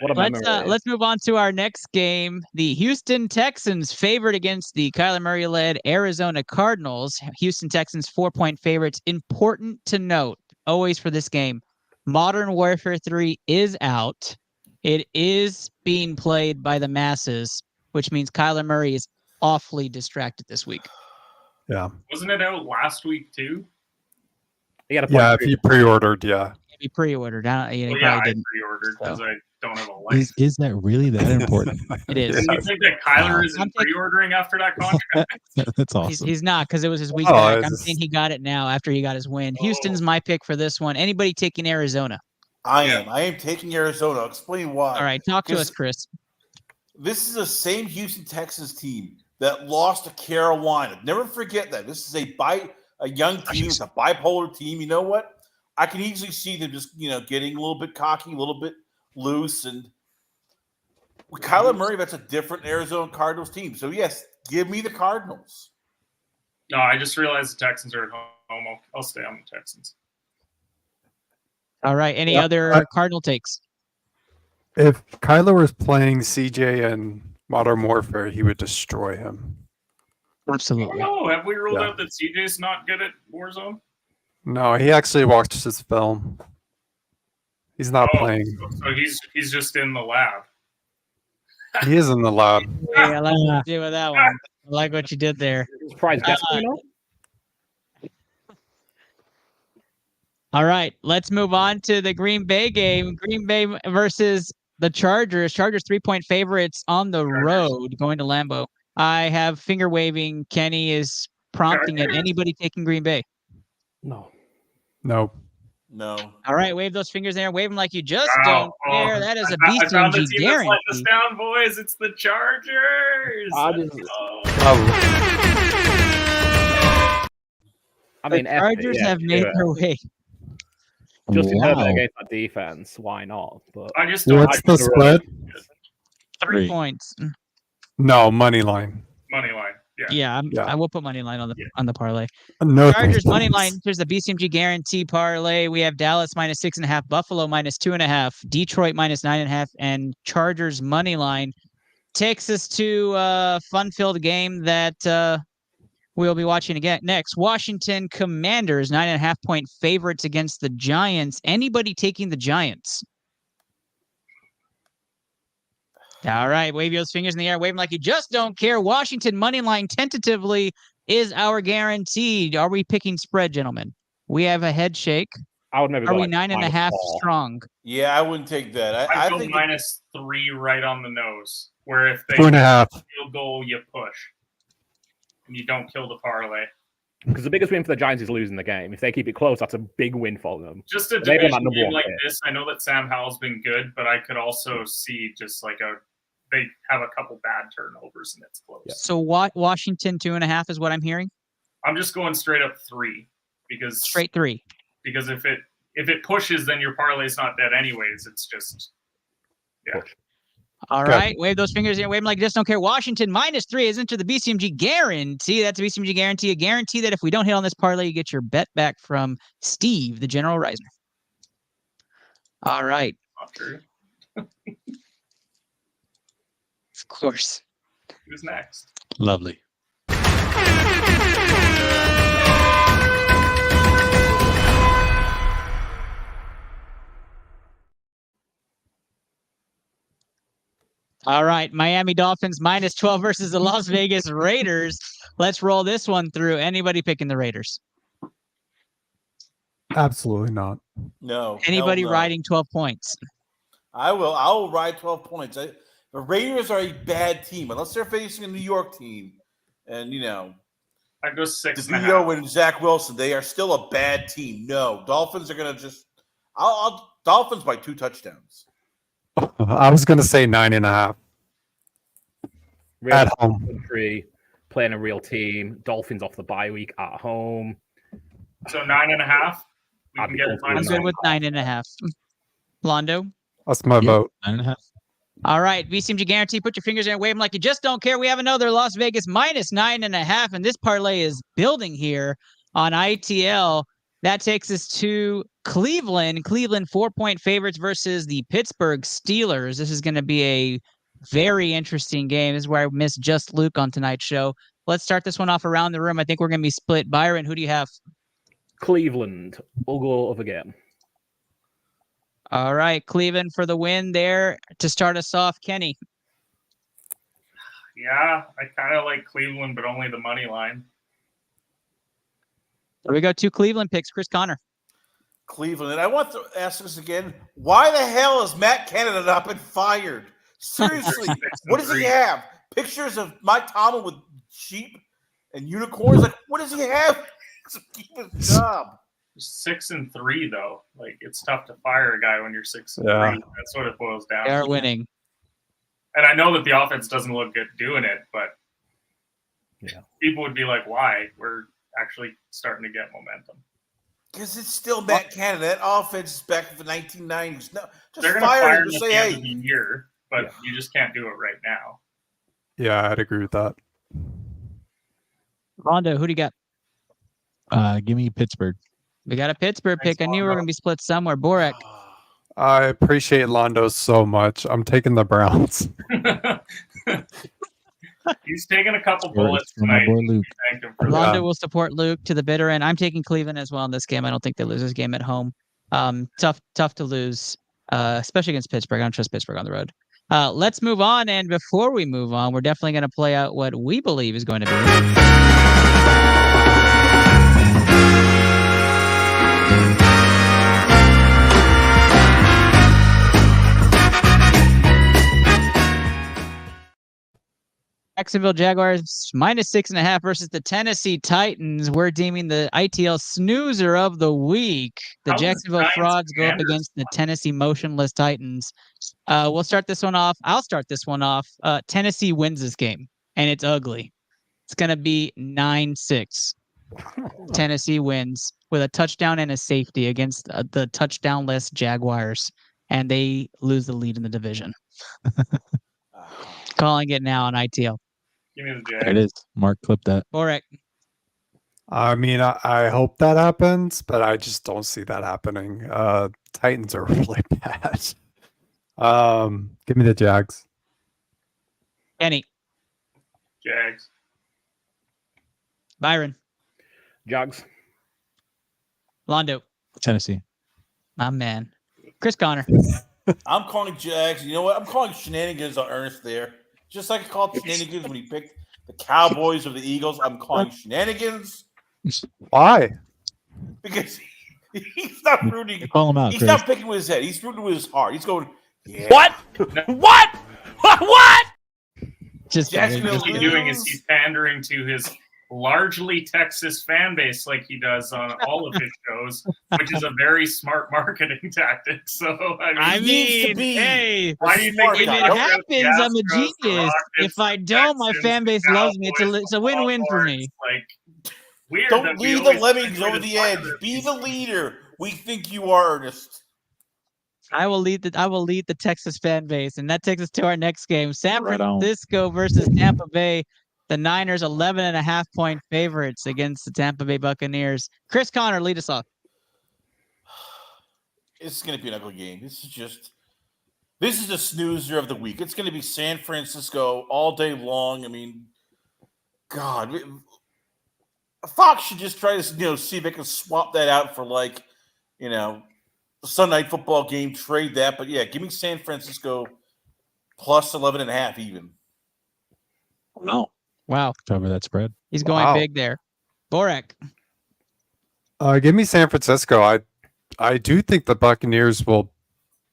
[SPEAKER 3] Let's move on to our next game. The Houston Texans favored against the Kyler Murray-led Arizona Cardinals. Houston Texans 4-point favorites. Important to note, always for this game, Modern Warfare 3 is out. It is being played by the masses, which means Kyler Murray is awfully distracted this week.
[SPEAKER 6] Yeah.
[SPEAKER 4] Wasn't it out last week too?
[SPEAKER 6] Yeah, if you pre-ordered, yeah.
[SPEAKER 3] He pre-ordered.
[SPEAKER 4] I pre-ordered because I don't have a license.
[SPEAKER 10] Is that really that important?
[SPEAKER 3] It is.
[SPEAKER 4] And you think that Kyler isn't pre-ordering after that contract?
[SPEAKER 10] That's awesome.
[SPEAKER 3] He's not, because it was his week back. I'm saying he got it now after he got his win. Houston's my pick for this one. Anybody taking Arizona?
[SPEAKER 7] I am taking Arizona. I'll explain why.
[SPEAKER 3] All right, talk to us, Chris.
[SPEAKER 7] This is the same Houston Texans team that lost to Carolina. Never forget that. This is a young team. It's a bipolar team. You know what? I can easily see them just, getting a little bit cocky, a little bit loose. And with Kyler Murray, that's a different Arizona Cardinals team. So, yes, give me the Cardinals.
[SPEAKER 4] No, I just realized the Texans are at home. I'll stay on the Texans.
[SPEAKER 3] All right. Any other Cardinal takes?
[SPEAKER 6] If Kyler was playing CJ in Modern Warfare, he would destroy him.
[SPEAKER 3] Absolutely.
[SPEAKER 4] Oh, have we ruled out that CJ's not good at Warzone?
[SPEAKER 6] No, he actually watched his film. He's not playing.
[SPEAKER 4] So he's just in the lab.
[SPEAKER 6] He is in the lab.
[SPEAKER 3] Hey, I like what you did with that one. I like what you did there.
[SPEAKER 5] Surprise guest,
[SPEAKER 3] All right, let's move on to the Green Bay game. Green Bay versus the Chargers. Chargers 3-point favorites on the road going to Lambeau. I have finger waving. Kenny is prompting at anybody taking Green Bay.
[SPEAKER 5] No.
[SPEAKER 6] No.
[SPEAKER 3] All right, wave those fingers there. Wave them like you just don't care. That is a BCMG guarantee.
[SPEAKER 4] Let us down, boys. It's the Chargers.
[SPEAKER 3] The Chargers have made their way.
[SPEAKER 5] Justin Herbert against that defense. Why not? But
[SPEAKER 4] I just don't.
[SPEAKER 6] What's the spread?
[SPEAKER 3] 3 points.
[SPEAKER 6] No, money line.
[SPEAKER 4] Money line.
[SPEAKER 3] Yeah, I will put money line on the parlay.
[SPEAKER 6] No,
[SPEAKER 3] Chargers money line. There's the BCMG guarantee parlay. We have Dallas -6.5, Buffalo -2.5, Detroit -9.5, and Chargers money line takes us to a fun-filled game that we'll be watching again next. Washington Commanders 9.5-point favorites against the Giants. Anybody taking the Giants? All right, wave those fingers in the air. Wave them like you just don't care. Washington money line tentatively is our guaranteed. Are we picking spread, gentlemen? We have a head shake.
[SPEAKER 5] I would maybe.
[SPEAKER 3] Are we 9.5 strong?
[SPEAKER 7] Yeah, I wouldn't take that.
[SPEAKER 4] I think -3 right on the nose. Where if they
[SPEAKER 6] 2.5
[SPEAKER 4] field goal, you push, and you don't kill the parlay.
[SPEAKER 5] Because the biggest win for the Giants is losing the game. If they keep it close, that's a big win for them.
[SPEAKER 4] Just a division game like this. I know that Sam Howell's been good, but I could also see just like they have a couple bad turnovers and it's close.
[SPEAKER 3] Yeah. So Washington 2.5 is what I'm hearing.
[SPEAKER 4] I'm just going straight up 3 because
[SPEAKER 3] straight 3.
[SPEAKER 4] Because if it pushes, then your parlay's not dead anyways. It's just
[SPEAKER 3] All right, wave those fingers here. Wave them like you just don't care. Washington -3 is into the BCMG guarantee. That's a BCMG guarantee. A guarantee that if we don't hit on this parlay, you get your bet back from Steve, the General Reisner. All right.
[SPEAKER 4] Not true.
[SPEAKER 3] Of course.
[SPEAKER 4] Who's next?
[SPEAKER 10] Lovely.
[SPEAKER 3] All right, Miami Dolphins -12 versus the Las Vegas Raiders. Let's roll this one through. Anybody picking the Raiders?
[SPEAKER 6] Absolutely not.
[SPEAKER 7] No.
[SPEAKER 3] Anybody riding 12 points?
[SPEAKER 7] I will. I will ride 12 points. The Raiders are a bad team unless they're facing a New York team, and
[SPEAKER 4] I go 6.5.
[SPEAKER 7] DeVito and Zach Wilson. They are still a bad team. No, Dolphins are going to just. Dolphins by 2 touchdowns.
[SPEAKER 6] I was going to say 9.5. At home.
[SPEAKER 5] Country, playing a real team. Dolphins off the bye week at home.
[SPEAKER 4] So 9.5. We can get
[SPEAKER 3] I'm good with 9.5. Londo?
[SPEAKER 6] That's my vote.
[SPEAKER 10] 9.5.
[SPEAKER 3] All right, BCMG guarantee. Put your fingers in and wave them like you just don't care. We have another Las Vegas -9.5, and this parlay is building here on ITL. That takes us to Cleveland. Cleveland 4-point favorites versus the Pittsburgh Steelers. This is going to be a very interesting game. This is where I missed just Luke on tonight's show. Let's start this one off around the room. I think we're going to be split. Byron, who do you have?
[SPEAKER 5] Cleveland. We'll go over again.
[SPEAKER 3] All right, Cleveland for the win there. To start us off, Kenny.
[SPEAKER 4] Yeah, I kind of like Cleveland, but only the money line.
[SPEAKER 3] There we go. 2 Cleveland picks. Chris Connor.
[SPEAKER 7] Cleveland. And I want to ask this again. Why the hell has Matt Canada not been fired? Seriously, what does he have? Pictures of Mike Tomlin with sheep and unicorns? Like, what does he have to keep his job?
[SPEAKER 4] 6-3 though. Like, it's tough to fire a guy when you're 6-3.
[SPEAKER 6] Yeah.
[SPEAKER 4] That's what it boils down
[SPEAKER 3] They are
[SPEAKER 4] to.
[SPEAKER 3] winning.
[SPEAKER 4] And I know that the offense doesn't look good doing it, but people would be like, why? We're actually starting to get momentum.
[SPEAKER 7] Because it's still Matt Canada. That offense is back from the 1990s. No, just
[SPEAKER 4] They're going to
[SPEAKER 7] fire
[SPEAKER 4] fire
[SPEAKER 7] him
[SPEAKER 4] him
[SPEAKER 7] to
[SPEAKER 4] at
[SPEAKER 7] say,
[SPEAKER 4] the end
[SPEAKER 7] hey.
[SPEAKER 4] of the year, but you just can't do it right now.
[SPEAKER 6] Yeah, I'd agree with that.
[SPEAKER 3] Rondo, who do you got?
[SPEAKER 10] Give me Pittsburgh.
[SPEAKER 3] We got a Pittsburgh pick. I knew we were going to be split somewhere. Borak.
[SPEAKER 6] I appreciate Londo so much. I'm taking the Browns.
[SPEAKER 4] He's taking a couple bullets
[SPEAKER 10] for my
[SPEAKER 4] tonight.
[SPEAKER 10] boy Luke.
[SPEAKER 4] Thank him for
[SPEAKER 3] Rondo
[SPEAKER 4] that.
[SPEAKER 3] will support Luke to the bitter end. I'm taking Cleveland as well in this game. I don't think they lose this game at home. Tough to lose, especially against Pittsburgh. I don't trust Pittsburgh on the road. Let's move on. And before we move on, we're definitely going to play out what we believe is going to be. Jacksonville Jaguars -6.5 versus the Tennessee Titans. We're deeming the ITL snoozer of the week. The Jacksonville Frauds go up against the Tennessee Motionless Titans. We'll start this one off. I'll start this one off. Tennessee wins this game, and it's ugly. It's going to be 9-6. Tennessee wins with a touchdown and a safety against the touchdownless Jaguars, and they lose the lead in the division. Calling it now on ITL.
[SPEAKER 4] Give me the Jags.
[SPEAKER 10] There it is. Mark, clip that.
[SPEAKER 3] Borak.
[SPEAKER 6] I mean, I hope that happens, but I just don't see that happening. Titans are really bad. Give me the Jags.
[SPEAKER 3] Kenny.
[SPEAKER 4] Jags.
[SPEAKER 3] Byron.
[SPEAKER 5] Jags.
[SPEAKER 3] Londo.
[SPEAKER 10] Tennessee.
[SPEAKER 3] My man. Chris Connor.
[SPEAKER 7] I'm calling Jags. You know what? I'm calling shenanigans on Ernest there. Just like I called shenanigans when he picked the Cowboys or the Eagles. I'm calling shenanigans.
[SPEAKER 6] Why?
[SPEAKER 7] Because he's not rooting.
[SPEAKER 10] Call him out,
[SPEAKER 7] He's
[SPEAKER 10] Chris.
[SPEAKER 7] not picking with his head. He's rooting with his heart. He's going, yeah.
[SPEAKER 9] What? What? What?
[SPEAKER 3] Just
[SPEAKER 7] Jacksonville
[SPEAKER 4] What he's doing is he's pandering to his largely Texas fan base like he does on all of his shows, which is a very smart marketing tactic. So,
[SPEAKER 3] I mean, hey,
[SPEAKER 4] why do you think
[SPEAKER 3] if it happens, I'm a genius. If I don't, my fan base loves me. It's a win-win for me.
[SPEAKER 4] Like, weird.
[SPEAKER 7] Don't
[SPEAKER 4] that we
[SPEAKER 7] lead the
[SPEAKER 4] always
[SPEAKER 7] lemmings
[SPEAKER 4] try to
[SPEAKER 7] over the
[SPEAKER 4] fire
[SPEAKER 7] edge.
[SPEAKER 4] them.
[SPEAKER 7] Be the leader. We think you are, Ernest.
[SPEAKER 3] I will lead the Texas fan base, and that takes us to our next game: San Francisco versus Tampa Bay. The Niners 11.5 point favorites against the Tampa Bay Buccaneers. Chris Connor, lead us off.
[SPEAKER 7] It's going to be an ugly game. This is the snoozer of the week. It's going to be San Francisco all day long. I mean, God, Fox should just try to see if they can swap that out for a Sunday night football game. Trade that, but yeah, give me San Francisco plus 11.5 even.
[SPEAKER 10] No.
[SPEAKER 3] Wow.
[SPEAKER 10] Cover that spread.
[SPEAKER 3] He's going big there. Borak.
[SPEAKER 6] Give me San Francisco. I do think the Buccaneers will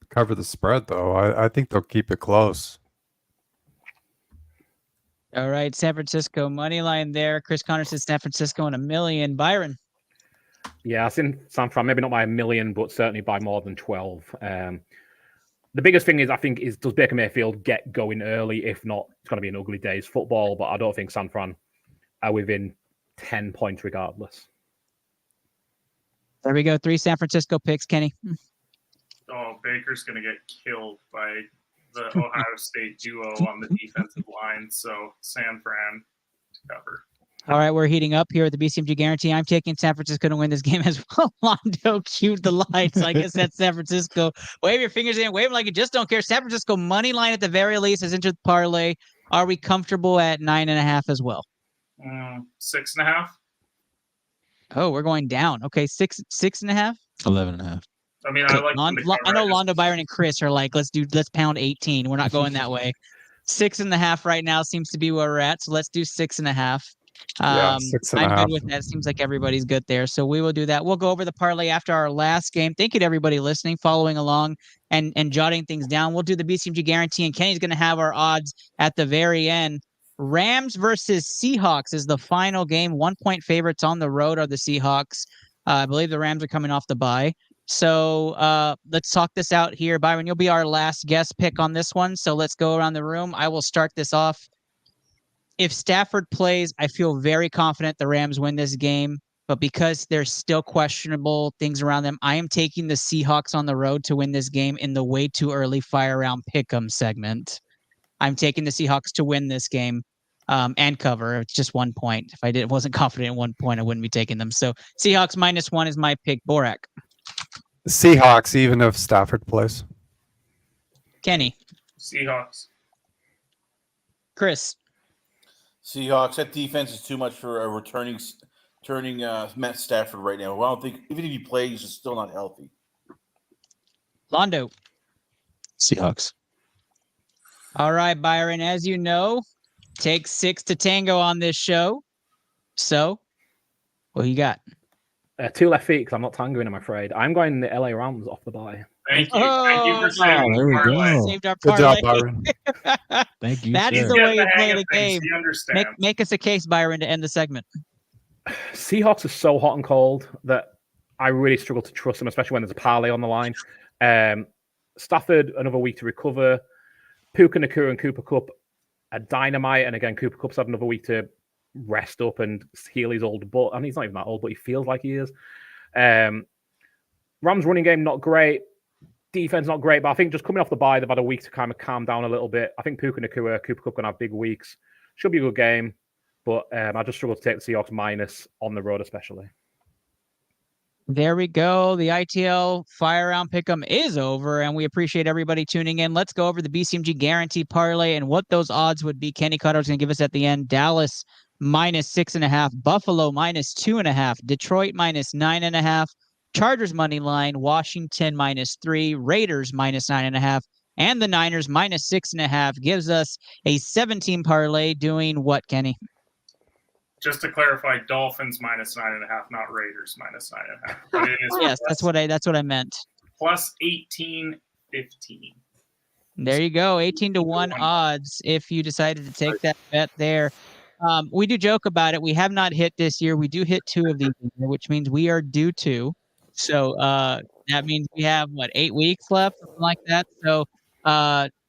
[SPEAKER 6] cover the spread, though. I think they'll keep it close.
[SPEAKER 3] All right, San Francisco money line there. Chris Connor says San Francisco in $1 million. Byron.
[SPEAKER 5] Yeah, I've seen San Fran, maybe not by 1 million, but certainly by more than 12. The biggest thing is does Baker Mayfield get going early? If not, it's going to be an ugly day's football, but I don't think San Fran are within 10 points regardless.
[SPEAKER 3] There we go. 3 San Francisco picks, Kenny.
[SPEAKER 4] Oh, Baker's going to get killed by the Ohio State duo on the defensive line. So San Fran to cover.
[SPEAKER 3] All right, we're heating up here at the BCMG Guarantee. I'm taking San Francisco to win this game as well. Londo cued the lights. I guess that's San Francisco. Wave your fingers in. Wave them like you just don't care. San Francisco money line at the very least has entered the parlay. Are we comfortable at 9.5 as well?
[SPEAKER 4] 6.5.
[SPEAKER 3] Oh, we're going down. Okay, 6.5.
[SPEAKER 10] 11.5.
[SPEAKER 4] I mean, I like.
[SPEAKER 3] I know Londo, Byron, and Chris are like, let's pound 18. We're not going that way. 6.5 right now seems to be where we're at. So let's do 6.5.
[SPEAKER 6] Yeah, 6.5.
[SPEAKER 3] I'm good with that. Seems like everybody's good there. So we will do that. We'll go over the parlay after our last game. Thank you to everybody listening, following along, and jotting things down. We'll do the BCMG Guarantee, and Kenny's going to have our odds at the very end. Rams versus Seahawks is the final game. 1 point favorites on the road are the Seahawks. I believe the Rams are coming off the bye. So let's talk this out here. Byron, you'll be our last guest pick on this one. So let's go around the room. I will start this off. If Stafford plays, I feel very confident the Rams win this game. But because there's still questionable things around them, I am taking the Seahawks on the road to win this game in the way too early fire round pick 'em segment. I'm taking the Seahawks to win this game and cover. It's just 1 point. If I wasn't confident in 1 point, I wouldn't be taking them. So Seahawks -1 is my pick. Borak.
[SPEAKER 6] Seahawks, even if Stafford plays.
[SPEAKER 3] Kenny.
[SPEAKER 4] Seahawks.
[SPEAKER 3] Chris.
[SPEAKER 7] Seahawks. That defense is too much for a returning Matt Stafford right now. Well, I don't think even if he plays, he's still not healthy.
[SPEAKER 3] Londo.
[SPEAKER 10] Seahawks.
[SPEAKER 3] All right, Byron. As you know, takes 6 to tango on this show. So, what you got?
[SPEAKER 5] 2 left feet because I'm not tangoing, I'm afraid. I'm going the LA Rams off the bye.
[SPEAKER 4] Thank you. Thank you for saving
[SPEAKER 10] there we go.
[SPEAKER 3] Saved our
[SPEAKER 6] Good
[SPEAKER 3] parlay.
[SPEAKER 6] job, Byron.
[SPEAKER 10] Thank you.
[SPEAKER 3] That is
[SPEAKER 10] sir.
[SPEAKER 3] the way you play
[SPEAKER 4] hang
[SPEAKER 3] the
[SPEAKER 4] of things.
[SPEAKER 3] game.
[SPEAKER 4] He understands.
[SPEAKER 3] Make us a case, Byron, to end the segment.
[SPEAKER 5] Seahawks are so hot and cold that I really struggle to trust them, especially when there's a parlay on the line. Stafford, another week to recover. Puka Nacua and Cooper Kupp are dynamite. And again, Cooper Kupp's had another week to rest up and heal his old butt. I mean, he's not even that old, but he feels like he is. Rams running game, not great. Defense, not great. But I think just coming off the bye, they've had a week to kind of calm down a little bit. I think Puka Nacua, Cooper Kupp going to have big weeks. Should be a good game. But I just struggle to take the Seahawks minus on the road, especially.
[SPEAKER 3] There we go. The ITL Fire Round Pick'em is over, and we appreciate everybody tuning in. Let's go over the BCMG Guarantee parlay and what those odds would be. Kenny Cutter's going to give us at the end. Dallas -6.5, Buffalo -2.5, Detroit -9.5, Chargers money line, Washington -3, Raiders -9.5, and the Niners -6.5 gives us a 17 parlay doing what, Kenny?
[SPEAKER 4] Just to clarify, Dolphins -9.5, not Raiders -9.5. But it is
[SPEAKER 3] Yes, that's what I meant.
[SPEAKER 4] plus 18-15.
[SPEAKER 3] There you go, 18-1 odds if you decided to take that bet there. We do joke about it. We have not hit this year. We do hit 2 of these, which means we are due to. So that means we have 8 weeks left, something like that. So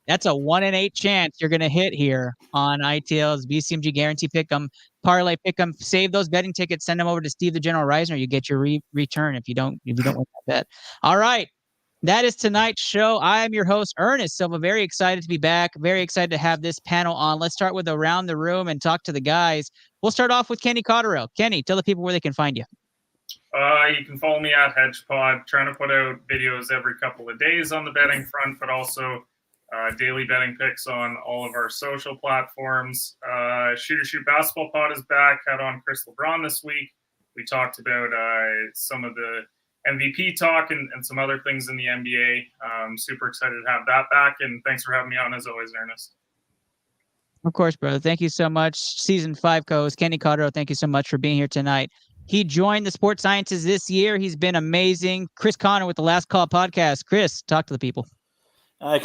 [SPEAKER 3] that's a 1 in 8 chance you're going to hit here on ITL's BCMG Guarantee Pick'em parlay Pick'em. Save those betting tickets, send them over to Steve the General Reisner. You get your return if you don't win that bet. All right, that is tonight's show. I am your host, Ernest Silva. Very excited to be back. Very excited to have this panel on. Let's start with around the room and talk to the guys. We'll start off with Kenny Cotterill. Kenny, tell the people where they can find you.
[SPEAKER 4] You can follow me at HedgePod. Trying to put out videos every couple of days on the betting front, but also daily betting picks on all of our social platforms. Shoot Basketball Pod is back. Had on Chris LeBron this week. We talked about some of the MVP talk and some other things in the NBA. Super excited to have that back, and thanks for having me on as always, Ernest.
[SPEAKER 3] Of course, brother. Thank you so much. Season 5 co-host Kenny Cotterill, thank you so much for being here tonight. He joined the Sports Scientist this year. He's been amazing. Chris Connor with the Last Call Podcast. Chris, talk to the people.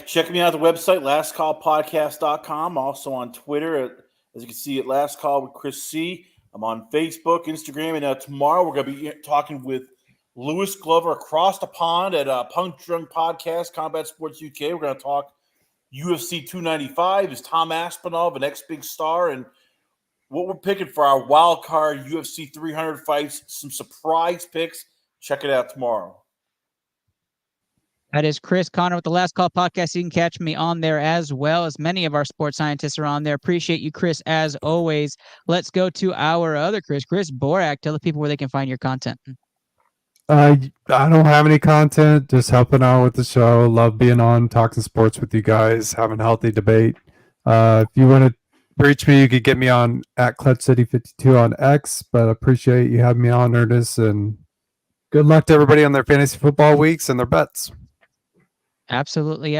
[SPEAKER 7] Check me out at the website, lastcallpodcast.com. Also on Twitter, as you can see, at Last Call with Chris C. I'm on Facebook, Instagram, and tomorrow we're going to be talking with Lewis Glover across the pond at Punk Drunk Podcast, Combat Sports UK. We're going to talk UFC 295. Is Tom Aspinall the next big star? And what we're picking for our wild card UFC 300 fights, some surprise picks. Check it out tomorrow.
[SPEAKER 3] That is Chris Connor with the Last Call Podcast. You can catch me on there as well as many of our sports scientists are on there. Appreciate you, Chris, as always. Let's go to our other Chris Borak. Tell the people where they can find your content.
[SPEAKER 6] I don't have any content, just helping out with the show. Love being on, talking sports with you guys, having a healthy debate. If you want to reach me, you could get me on at Clutch City 52 on X, but I appreciate you having me on, Ernest, and good luck to everybody on their fantasy football weeks and their bets.
[SPEAKER 3] Absolutely.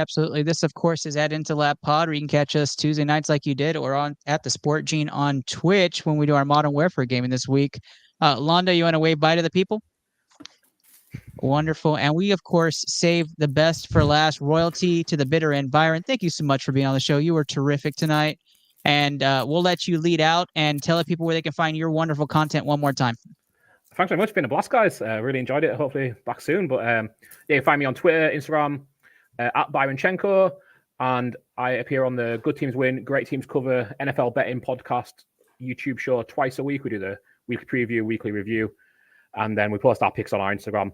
[SPEAKER 3] This, of course, is at Intelap Pod, where you can catch us Tuesday nights like you did, or on at the Sport Gene on Twitch when we do our Modern Warfare gaming this week. Londa, you want to wave bye to the people? Wonderful. And we, of course, save the best for last. Royalty to the bitter end. Byron, thank you so much for being on the show. You were terrific tonight. And we'll let you lead out and tell the people where they can find your wonderful content one more time.
[SPEAKER 5] Thanks very much. It's been a blast, guys. Really enjoyed it. Hopefully back soon. But yeah, you find me on Twitter, Instagram, at Byronchenko, and I appear on the Good Teams Win, Great Teams Cover NFL Betting Podcast YouTube show twice a week. We do the weekly preview, weekly review, and then we post our picks on our Instagram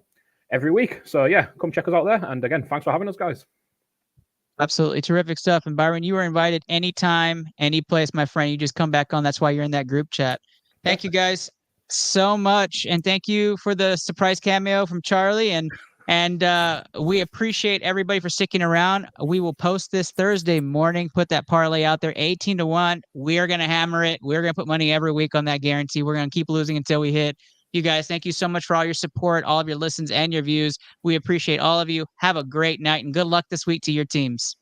[SPEAKER 5] every week. So yeah, come check us out there. And again, thanks for having us, guys.
[SPEAKER 3] Absolutely terrific stuff. And Byron, you are invited anytime, any place, my friend. You just come back on. That's why you're in that group chat. Thank you guys so much. And thank you for the surprise cameo from Charlie. And we appreciate everybody for sticking around. We will post this Thursday morning, put that parlay out there, 18-1. We are going to hammer it. We're going to put money every week on that guarantee. We're going to keep losing until we hit. You guys, thank you so much for all your support, all of your listens and your views. We appreciate all of you. Have a great night and good luck this week to your teams.